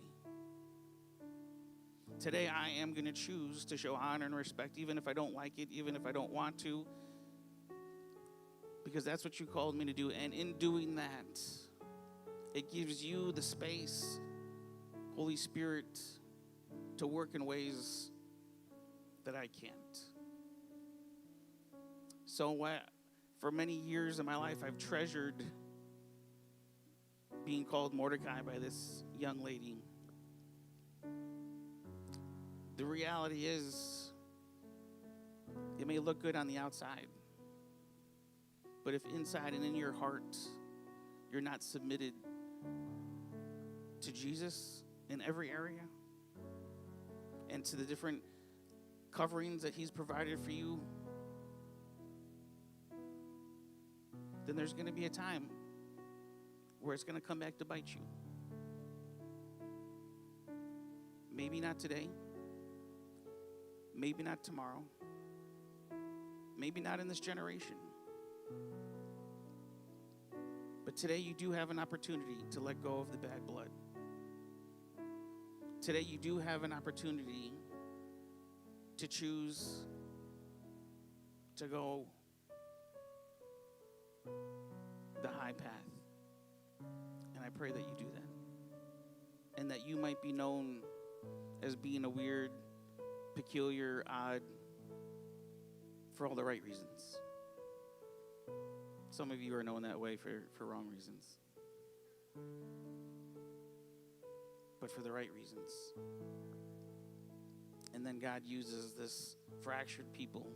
Today I am going to choose to show honor and respect, even if I don't like it, even if I don't want to, because that's what you called me to do. And in doing that, it gives you the space, Holy Spirit, to work in ways that I can't. So for many years in my life, I've treasured being called Mordecai by this young lady. The reality is, it may look good on the outside, but if inside and in your heart, you're not submitted to Jesus in every area and to the different coverings that he's provided for you, then there's going to be a time where it's going to come back to bite you. Maybe not today. Maybe not tomorrow. Maybe not in this generation. But today you do have an opportunity to let go of the bad blood. Today you do have an opportunity to choose to go the high path. And I pray that you do that. And that you might be known as being a weird, peculiar, odd, for all the right reasons. Some of you are known that way for wrong reasons. But for the right reasons. And then God uses this fractured people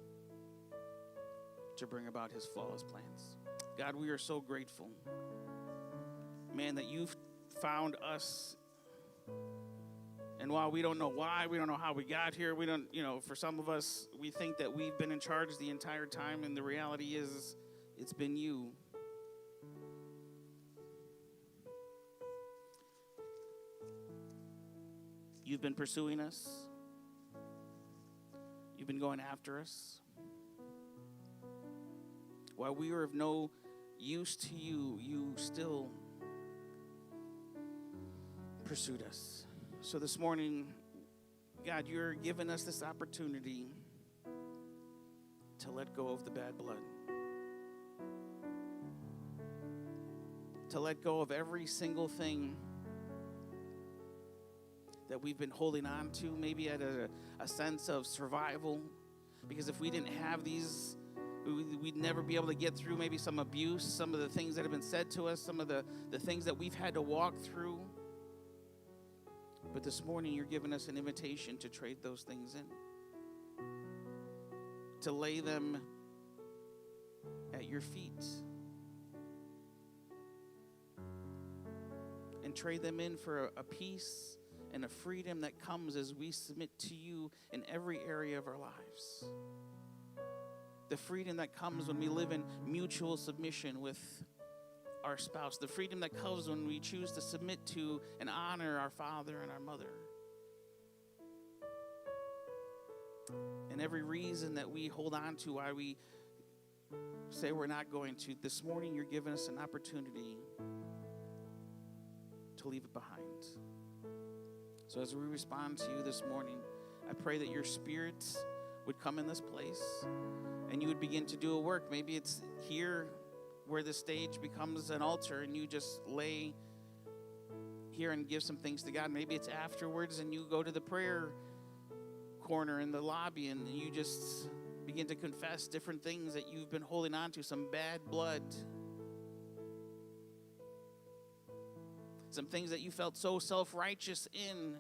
to bring about his flawless plans. God, we are so grateful, man, that you've found us. And while we don't know why, we don't know how we got here, we don't, for some of us, we think that we've been in charge the entire time, and the reality is, it's been you. You've been pursuing us. You've been going after us. While we were of no use to you, you still pursued us. So this morning, God, you're giving us this opportunity to let go of the bad blood. To let go of every single thing that we've been holding on to, maybe at a sense of survival. Because if we didn't have these, we'd never be able to get through maybe some abuse, some of the things that have been said to us, some of the things that we've had to walk through. But this morning, you're giving us an invitation to trade those things in, to lay them at your feet, and trade them in for a peace and a freedom that comes as we submit to you in every area of our lives. The freedom that comes when we live in mutual submission with our spouse. The freedom that comes when we choose to submit to and honor our father and our mother. And every reason that we hold on to why we say we're not going to, this morning you're giving us an opportunity to leave it behind. So as we respond to you this morning, I pray that your spirit would come in this place and you would begin to do a work. Maybe it's here where the stage becomes an altar and you just lay here and give some things to God. Maybe it's afterwards and you go to the prayer corner in the lobby and you just begin to confess different things that you've been holding on to, some bad blood, some things that you felt so self-righteous in.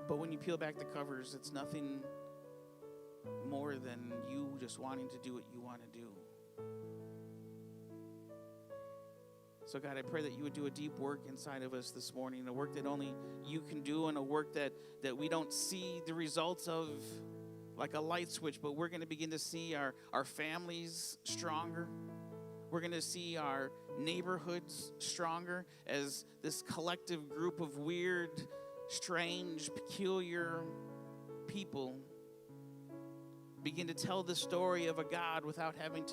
But when you peel back the covers, it's nothing more than you just wanting to do what you want to do. So God, I pray that you would do a deep work inside of us this morning, a work that only you can do, and a work that we don't see the results of like a light switch, but we're going to begin to see our families stronger. We're going to see our neighborhoods stronger as this collective group of weird, strange, peculiar people begin to tell the story of a God without having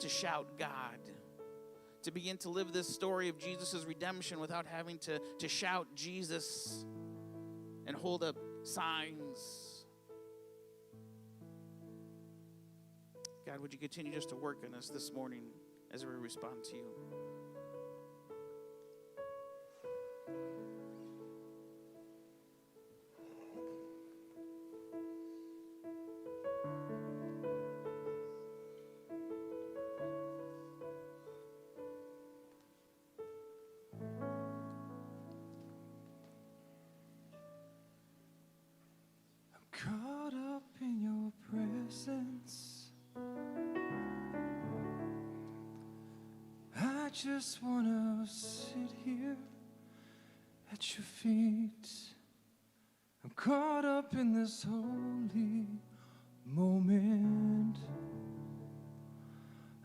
to shout God, to begin to live this story of Jesus' redemption without having to shout Jesus and hold up signs. God, would you continue just to work on us this morning as we respond to you? Caught up in your presence, I just want to sit here at your feet. I'm caught up in this holy moment.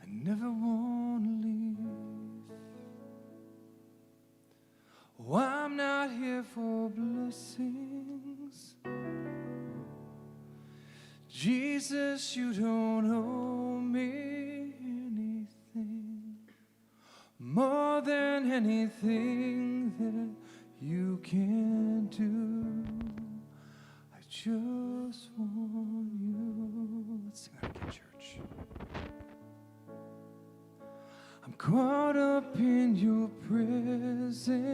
I never want to leave. Oh, I'm not here for blessings. Jesus, you don't owe me anything more than anything that you can do. I just want you. Let's sing that again, church. I'm caught up in your presence.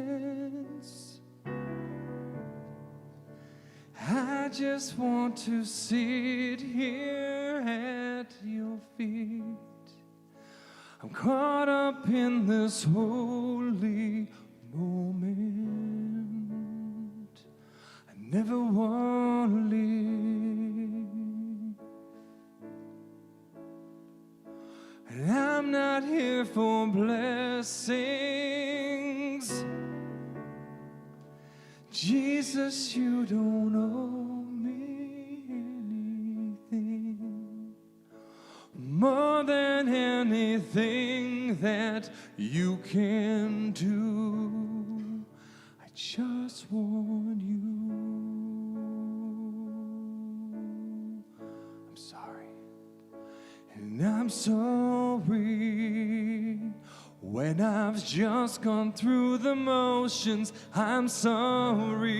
I just want to sit here at your feet. I'm caught up in this holy moment. I never want to leave. And I'm not here for blessings. Jesus, you don't owe me anything more than anything that you can do. I just want you. I'm sorry. And I'm sorry when I've just gone through the motions. I'm sorry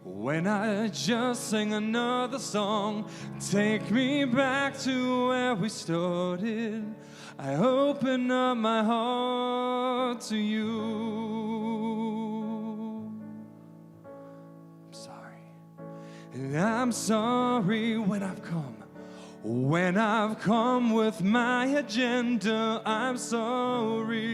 when I just sang another song. Take me back to where we started. I open up my heart to you. I'm sorry. And I'm sorry when I've come with my agenda. I'm sorry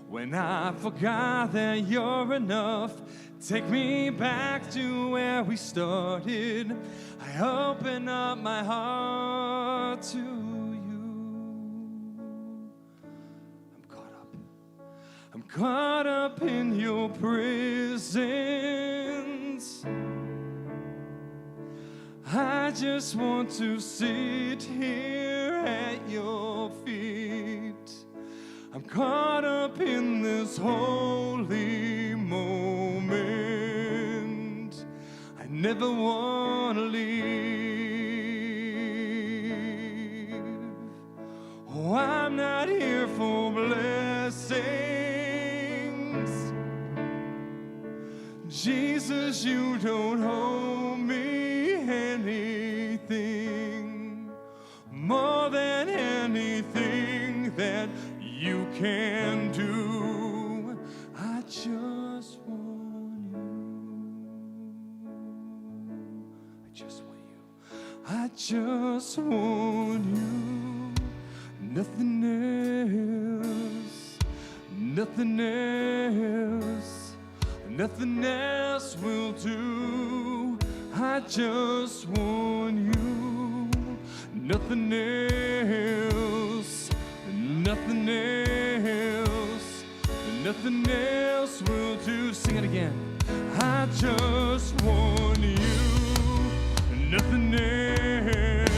when I forgot that you're enough. Take me back to where we started. I open up my heart to you. I'm caught up in your presence. I just want to sit here at your feet. I'm caught up in this holy moment. I never want to leave. Oh, I'm not here for blessings. Jesus, you don't owe me anything more than anything that you can do. I just want you. I just want you. I just want you. Nothing else. Nothing else. Nothing else will do. I just want you. Nothing else. Nothing else. Nothing else will do. Sing it again. I just want you. Nothing else.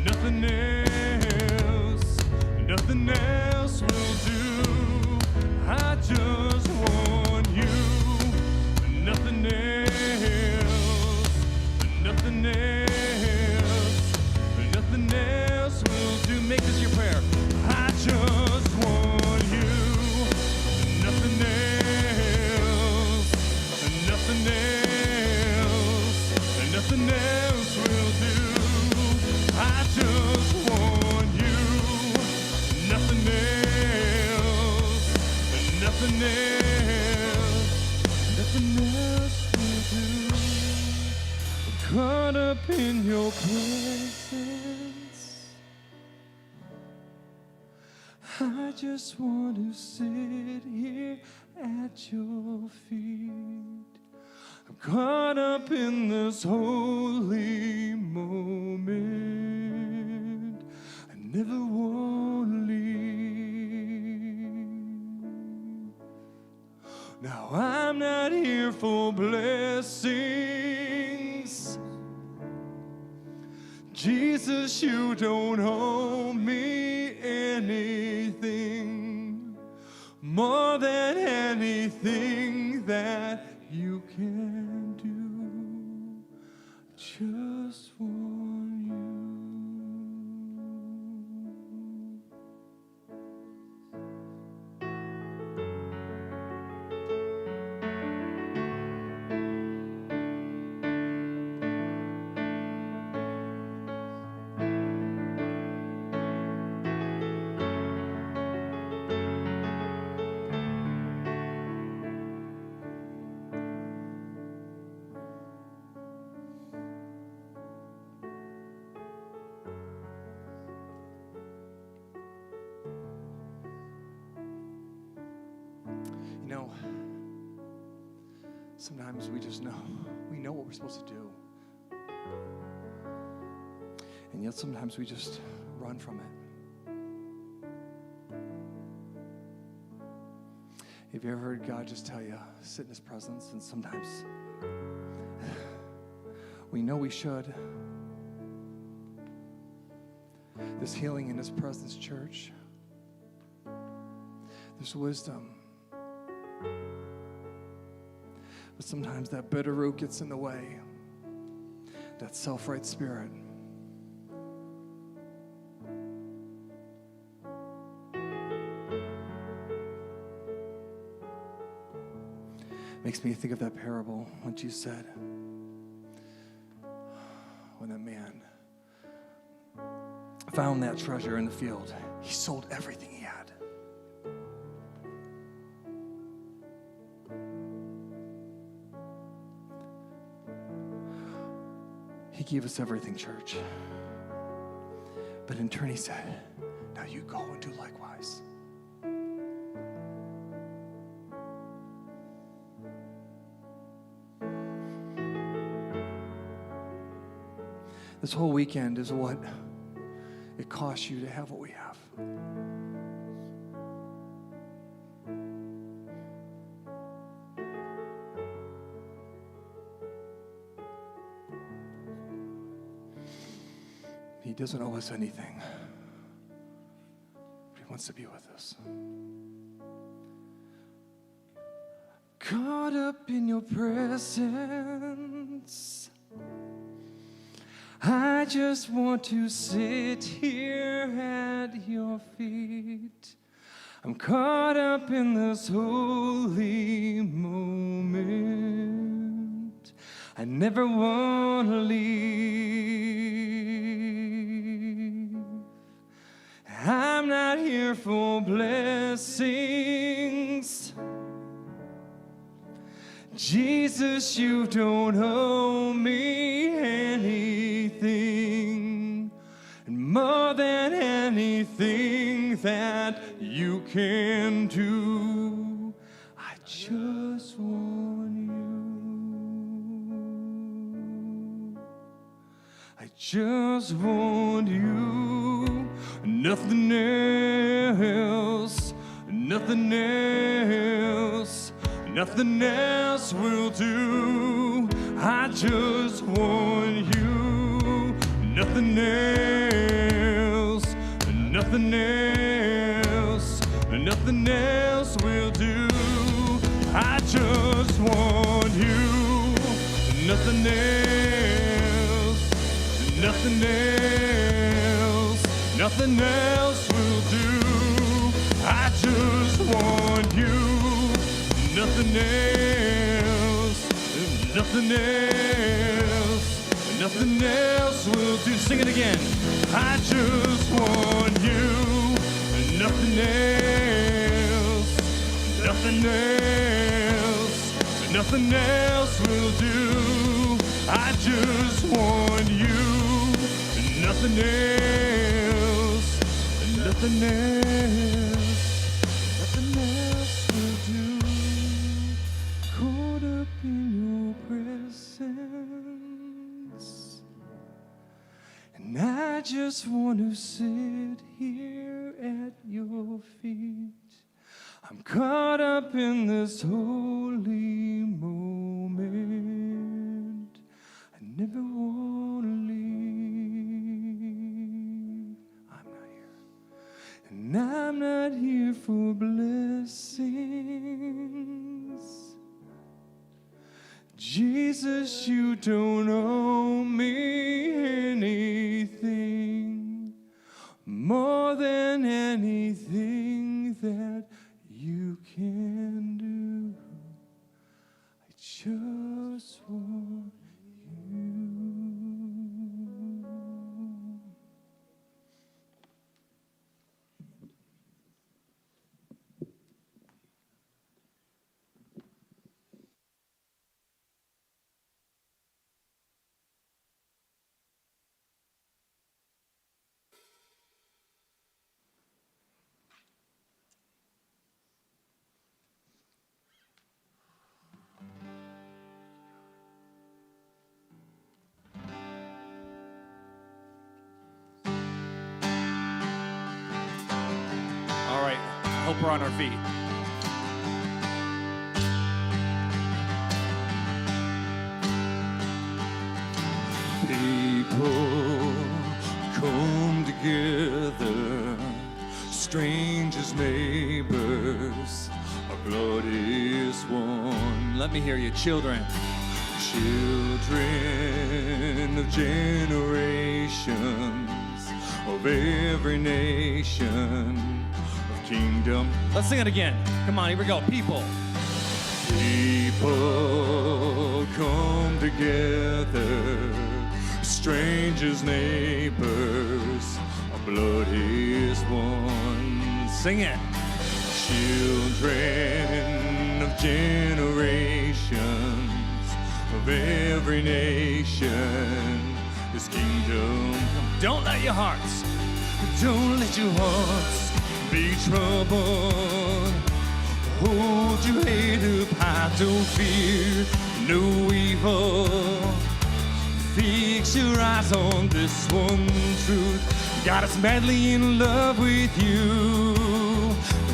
Nothing else. Nothing else will do. I just want you. Nothing else. Nothing else. Nothing else will do. Make this your prayer. I in your presence. I just want to sit here at your feet. I'm caught up in this holy moment. I never want to leave. Now I'm not here for blessings. Jesus, you don't owe me anything more than anything that you can do. Just want you. You know, sometimes we just know. We know what we're supposed to do. And yet sometimes we just run from it. Have you ever heard God just tell you, sit in his presence? And sometimes we know we should. There's healing in his presence, church. There's wisdom. But sometimes that bitter root gets in the way. That self-right spirit. Makes me think of that parable when Jesus said, when a man found that treasure in the field, he sold everything he had. He gave us everything, church. But in turn he said, now you go and do likewise. This whole weekend is what it costs you to have what we have. He doesn't owe us anything, but he wants to be with us. Caught up in your presence, I just want to sit here at your feet. I'm caught up in this holy moment. I never want to leave. I'm not here for blessings. Jesus, you don't owe me anything, and more than anything that you can do, I just want you. I just want you, nothing else, nothing else. Nothing else will do. I just want you. Nothing else. Nothing else. Nothing else will do. I just want you. Nothing else. Nothing else. Nothing else will do. I just want you. Nothing else, nothing else, nothing else will do. Sing it again. I just want you. Nothing else, nothing else, nothing else will do. I just want you, nothing else, nothing else will do. Caught up in your presence, and I just want to sit here at your feet. I'm caught up in this holy moment. I never want to leave. I'm not here. And I'm not here for blessings. Jesus, you don't owe me anything more than anything that you can do. I just want you. All right, hope we're on our feet. People come together, strangers, neighbors, our blood is one. Let me hear you, children. Children of generations, of every nation, of kingdom. Let's sing it again. Come on, here we go. People come together, strangers, neighbors, our blood is one. Sing it. Children of generations, of every nation, His kingdom. Don't let your hearts be troubled. Hold your head up high, don't fear no evil. Fix your eyes on this one truth. God is madly in love with you.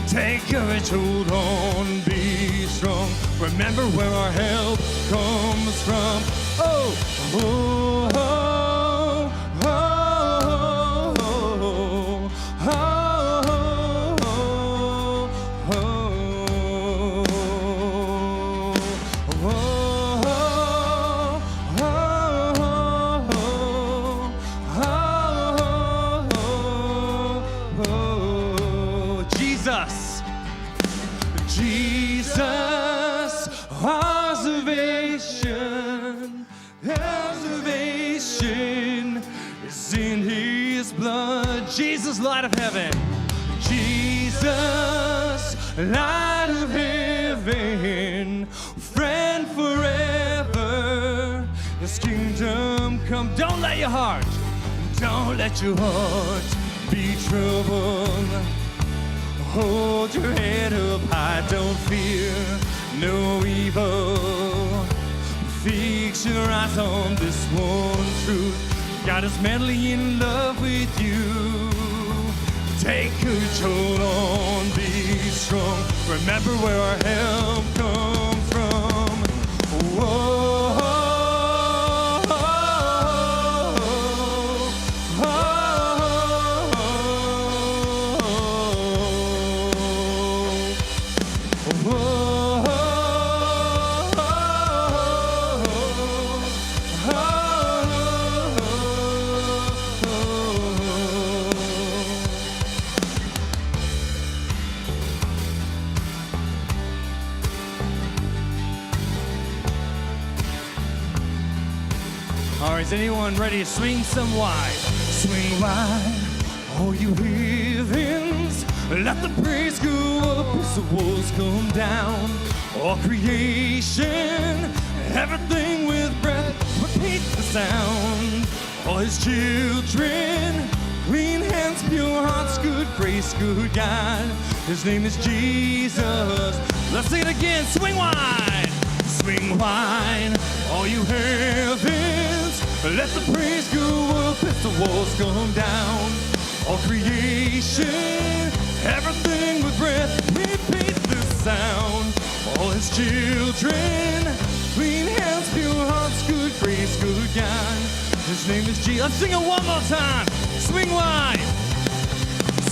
Take courage, hold on, be strong. Remember where our help comes from. Oh, oh, oh, oh, oh, Jesus, our salvation is in His blood. Jesus, light of heaven. Jesus, light of heaven, friend forever. His kingdom come. Don't let your heart be troubled. Hold your head up high, don't fear no evil. Fix your eyes on this one truth. God is madly in love with you. Take courage, hold on, be strong. Remember where our help comes from. Whoa. All right, is anyone ready to swing some wide? Swing wide, all you heathens. Let the praise go up as the walls come down. All creation, everything with breath, repeat. sound. All his children, clean hands, pure hearts, good grace, good God. His name is Jesus. Let's sing it again. Swing wide, swing wide. All you heavens, let the praise go up as the walls come down. All creation, everything with breath, repeat the sound. All his children, clean hands, pure hearts, good grace, good God. His name is Jesus. Let's sing it one more time. Swing wide,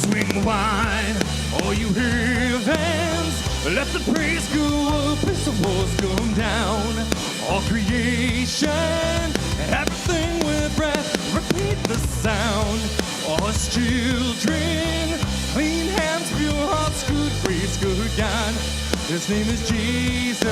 swing wide. All you heavens, let the praise go up as the walls come down. All creation, everything with breath, repeat the sound. All his children, clean hands, pure hearts, good grace, good God. His name is Jesus.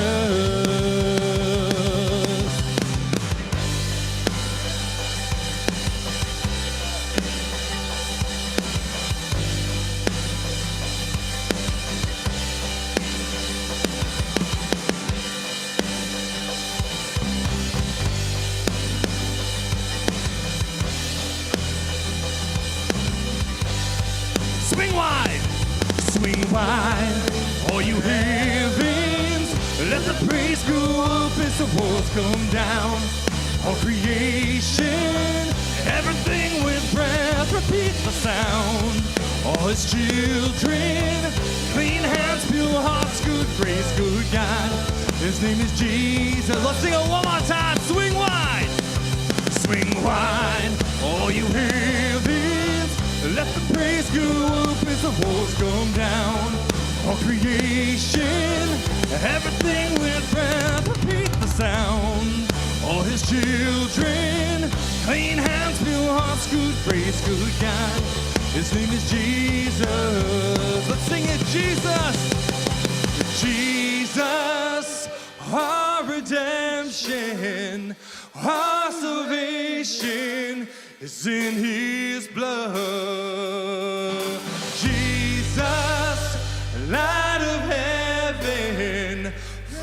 Swing wide, swing wide. All you heavens, let the praise go up as the walls come down. All creation, everything with breath, repeat the sound. All his children, clean hands, pure hearts, good grace, good God. His name is Jesus. Let's sing it one more time. Swing wide, swing wide. All you heavens, let the praise go up as the walls come down. All creation, everything with breath, repeat the sound. All his children, clean hands, pure hearts, good grace, good God. His name is Jesus. Let's sing it, Jesus. Jesus, our redemption, our salvation is in his blood. Jesus, light of heaven,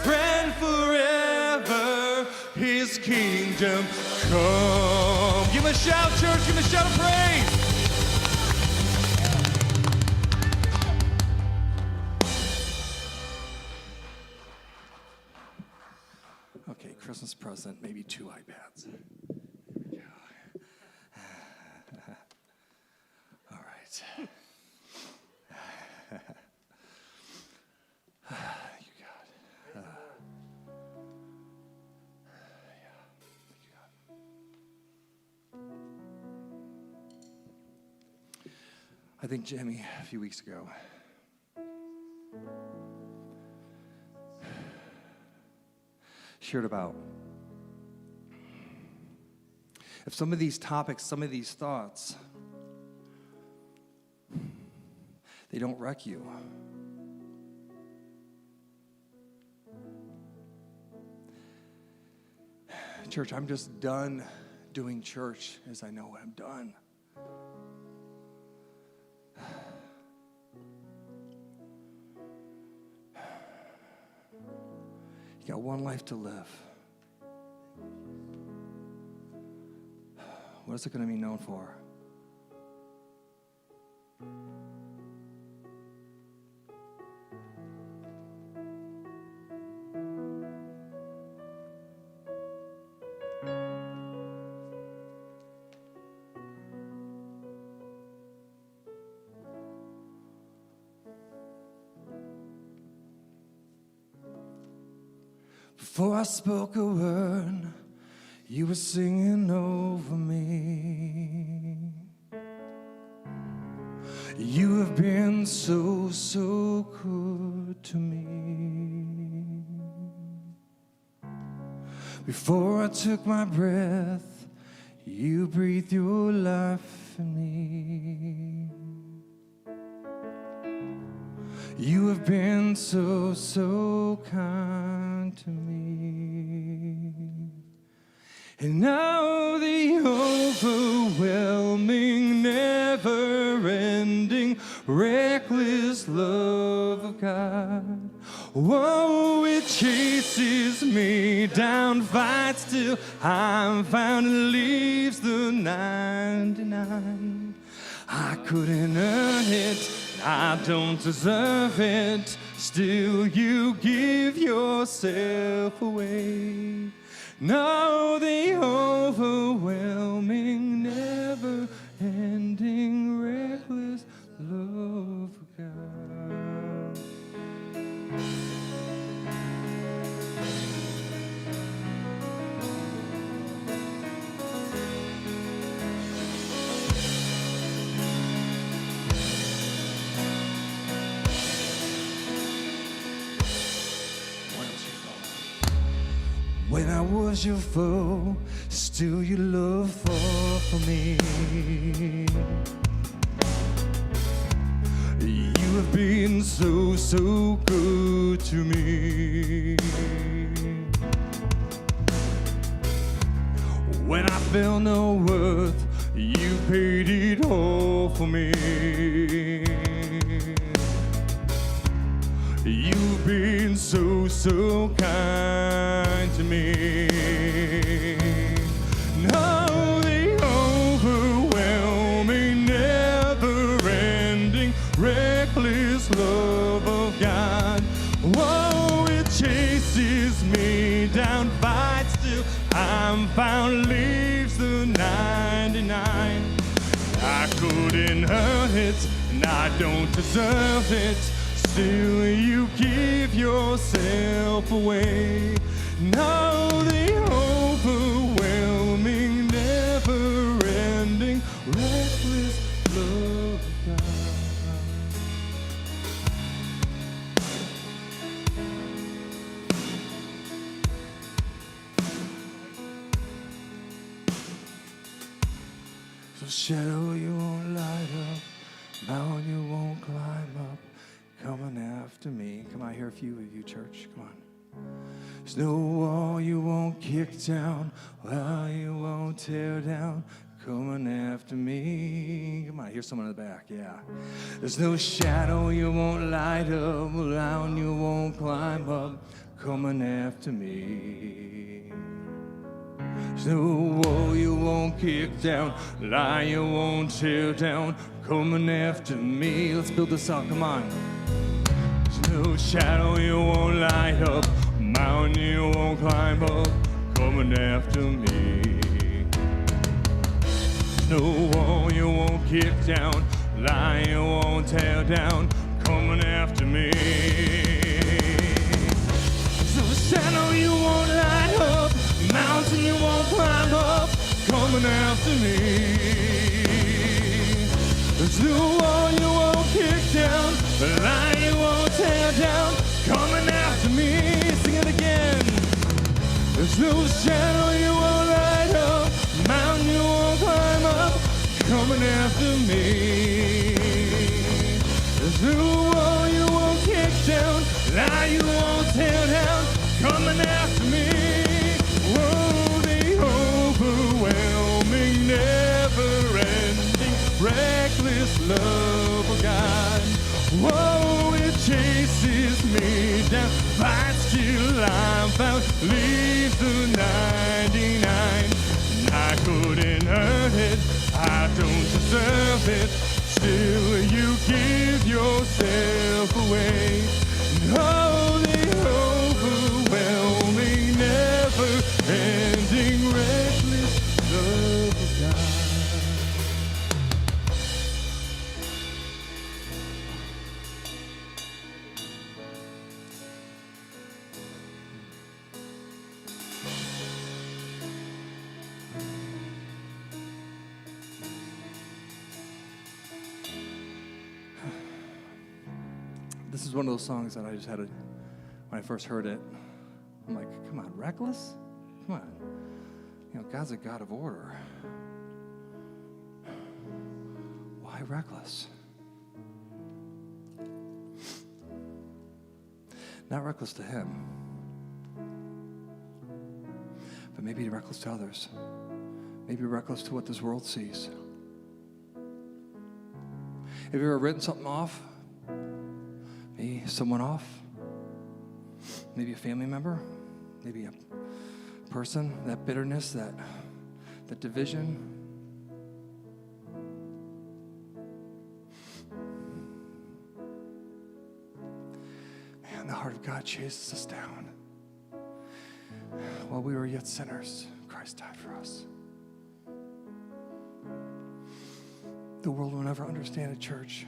friend forever, his kingdom come. Give him a shout, church, give him a shout of praise. Okay, Christmas present, maybe 2 iPads. All right. You got it. I think Jimmy, a few weeks ago, shared about if some of these topics, some of these thoughts, they don't wreck you. Church, I'm just done doing church as I know it. I'm done. You got one life to live. What is it going to be known for? Before I spoke a word, you were singing over me. You have been so, so good to me. Before I took my breath, you breathed your life in me. You have been so, so kind to me. And now the overwhelming, never-ending, reckless love of God, whoa, it chases me down, fights till I'm found and leaves the 99. I couldn't earn it, I don't deserve it, still you give yourself away. No, the overwhelming, never-ending, reckless love of God. When I was your foe, still your love fought for me. You have been so, so good to me. When I felt no worth, you paid it all for me. You've been so, so kind to me. No, the overwhelming, never-ending, reckless love of God. Whoa, it chases me down, fights till I'm found, leaves the 99. I couldn't earn it, and I don't deserve it, still you give yourself away. No, the overwhelming, never-ending, reckless love of God. So shadow you won't light up, mountain you won't climb up, coming after me. Come on, I hear a few of you, church. Come on. There's no wall you won't kick down, well you won't tear down, coming after me. Come on, I hear someone in the back, yeah. There's no shadow you won't light up, mountain you won't climb up, coming after me. There's no wall you won't kick down, lie you won't tear down, coming after me. Let's build this up, come on. There's no shadow you won't light up, mountain you won't climb up, coming after me. There's no wall you won't kick down, lie you won't tear down, coming after me. There's no shadow you won't light up, mountain you won't climb up, coming after me. There's no wall you won't kick down, the line you won't tear down, coming after me. Sing it again. There's no shadow you won't light up, mountain you won't climb up, coming after me. There's no wall you won't kick down, line you won't tear down, coming after me. Whoa, the overwhelming, never-ending, reckless love of God. Whoa, it chases me down, fights till I'm found, leaves the 99. I couldn't earn it, I don't deserve it, still you give yourself away. Oh, the overwhelming, never-ending, reckless love of God. This is one of those songs that I just had to, when I first heard it, I'm like, come on, reckless? Come on. You know, God's a God of order. Why reckless? Not reckless to him, but maybe reckless to others. Maybe reckless to what this world sees. Have you ever written something off? Maybe someone off? maybe a family member, maybe a person, that bitterness, that division. Man, the heart of God chases us down. While we were yet sinners, Christ died for us. The world will never understand it, church.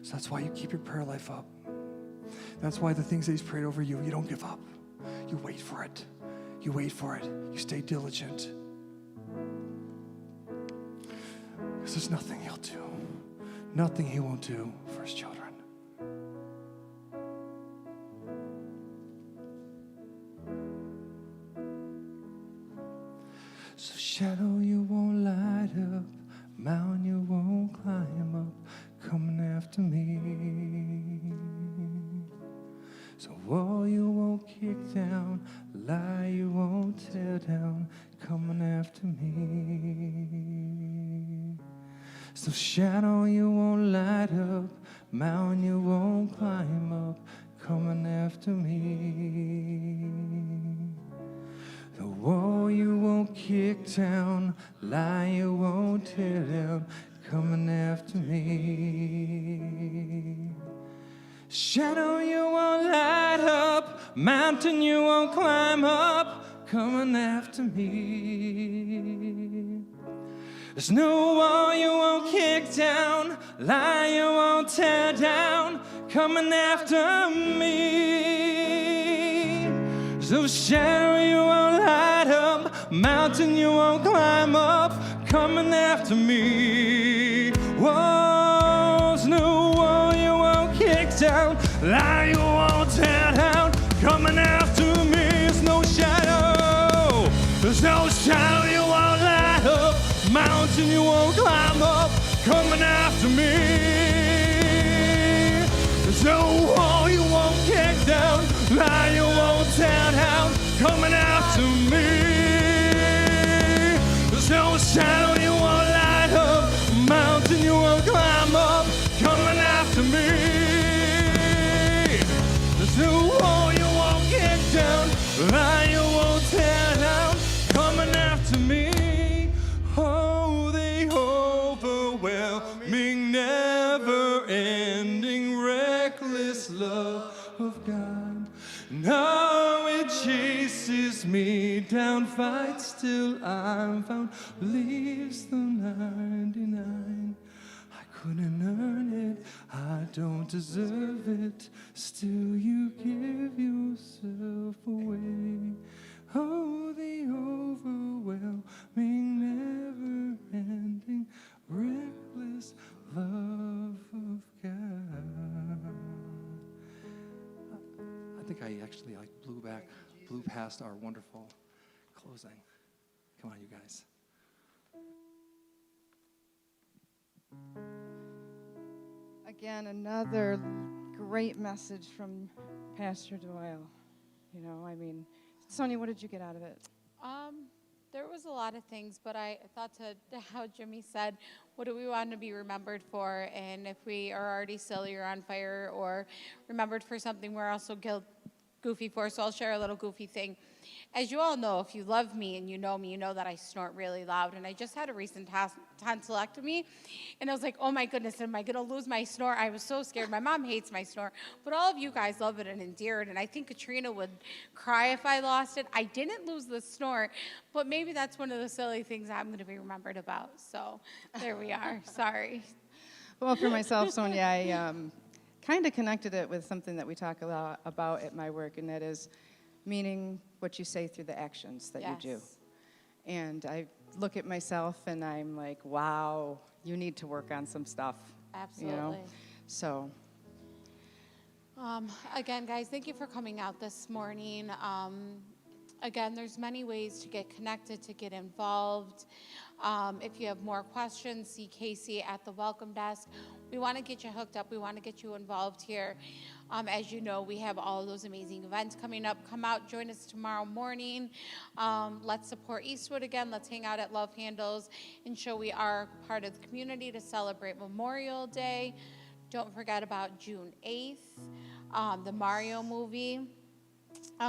So that's why you keep your prayer life up. That's why the things that he's prayed over you, you don't give up. You wait for it. You wait for it. You stay diligent. Because there's nothing he'll do. Nothing he won't do for his children. So shadow you won't light up, mountain you won't climb up, coming after me. So wall you won't kick down, lie you won't tear down, coming after me. So shadow you won't light up, mountain you won't climb up, coming after me. The wall you won't kick down, lie you won't tear down, coming after me. Shadow you won't light up, mountain you won't climb up, coming after me. There's no wall you won't kick down, lie you won't tear down, coming after me. So shadow you won't light up, mountain you won't climb up, coming after me. Whoa, there's no wall you won't kick down, lie you won't tear down, coming after me. There's no shadow you won't light up, mountain you won't climb up, coming after me. There's no wall you won't kick down, lie you won't tear down, coming after me. There's no shadow you won't light up, mountain you won't climb up, coming after me. There's no wall you won't kick down, lie you won't tear down, coming after me. Oh, the overwhelming, never-ending, reckless love of God. Now it chases me down, fights till I'm found, leaves the 99. I couldn't earn it, I don't deserve it, still you give yourself away. Oh, the overwhelming, never-ending, reckless love of God. I think I actually blew past our wonderful closing. Come on, you guys. Again, another great message from Pastor Doyle. You know, I mean, Sonia, what did you get out of it? There was a lot of things, but I thought to how Jimmy said, what do we want to be remembered for? And if we are already silly or on fire or remembered for something, we're also goofy for. So I'll share a little goofy thing. As you all know, if you love me and you know me, you know that I snort really loud. And I just had a recent tonsillectomy. And I was like, oh my goodness, am I going to lose my snort? I was so scared. My mom hates my snort. But all of you guys love it and endear it. And I think Katrina would cry if I lost it. I didn't lose the snort. But maybe that's one of the silly things I'm going to be remembered about. So there we are. Sorry. Well, for myself, Sonia, I kind of connected it with something that we talk a lot about at my work, and that is meaning what you say through the actions that you do. And I look at myself and I'm like, wow, you need to work on some stuff. Absolutely. You know? So. Again, guys, thank you for coming out this morning. Again, there's many ways to get connected, to get involved. If you have more questions, see Casey at the welcome desk. We want to get you hooked up. We want to get you involved here. As you know, we have all those amazing events coming up. Come out, join us tomorrow morning. Let's support Eastwood again. Let's hang out at Love Handles and show we are part of the community to celebrate Memorial Day. Don't forget about June 8th, the Mario movie.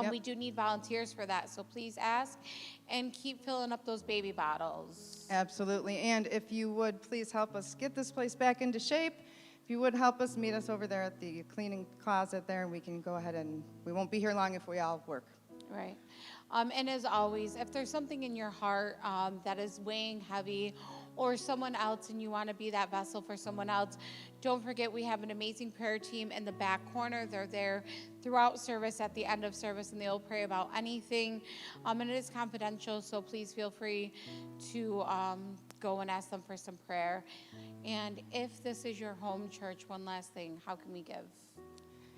Yep. We do need volunteers for that, so please ask and keep filling up those baby bottles. Absolutely. And if you would please help us get this place back into shape, if you would help us, meet us over there at the cleaning closet there, and we can go ahead and we won't be here long if we all work. Right. And as always, if there's something in your heart that is weighing heavy, or someone else and you want to be that vessel for someone else, don't forget we have an amazing prayer team in the back corner. They're there throughout service, at the end of service, and they'll pray about anything. And it is confidential, so please feel free to go and ask them for some prayer. And if this is your home church, one last thing, how can we give?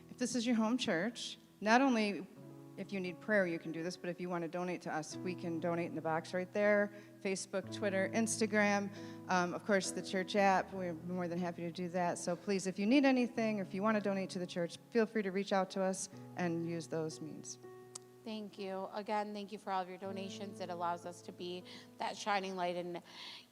If this is your home church, not only if you need prayer, you can do this, but if you want to donate to us, we can donate in the box right there. Facebook, Twitter, Instagram, of course, the church app. We're more than happy to do that. So please, if you need anything, or if you want to donate to the church, feel free to reach out to us and use those means. Thank you. Again, thank you for all of your donations. It allows us to be that shining light in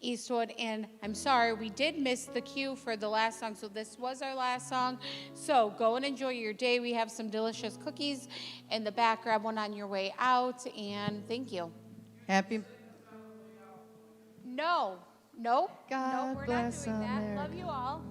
Eastwood. And I'm sorry, we did miss the cue for the last song, so this was our last song. So go and enjoy your day. We have some delicious cookies in the back. Grab one on your way out, and thank you. Happy. No, God we're not bless doing that. America. Love you all.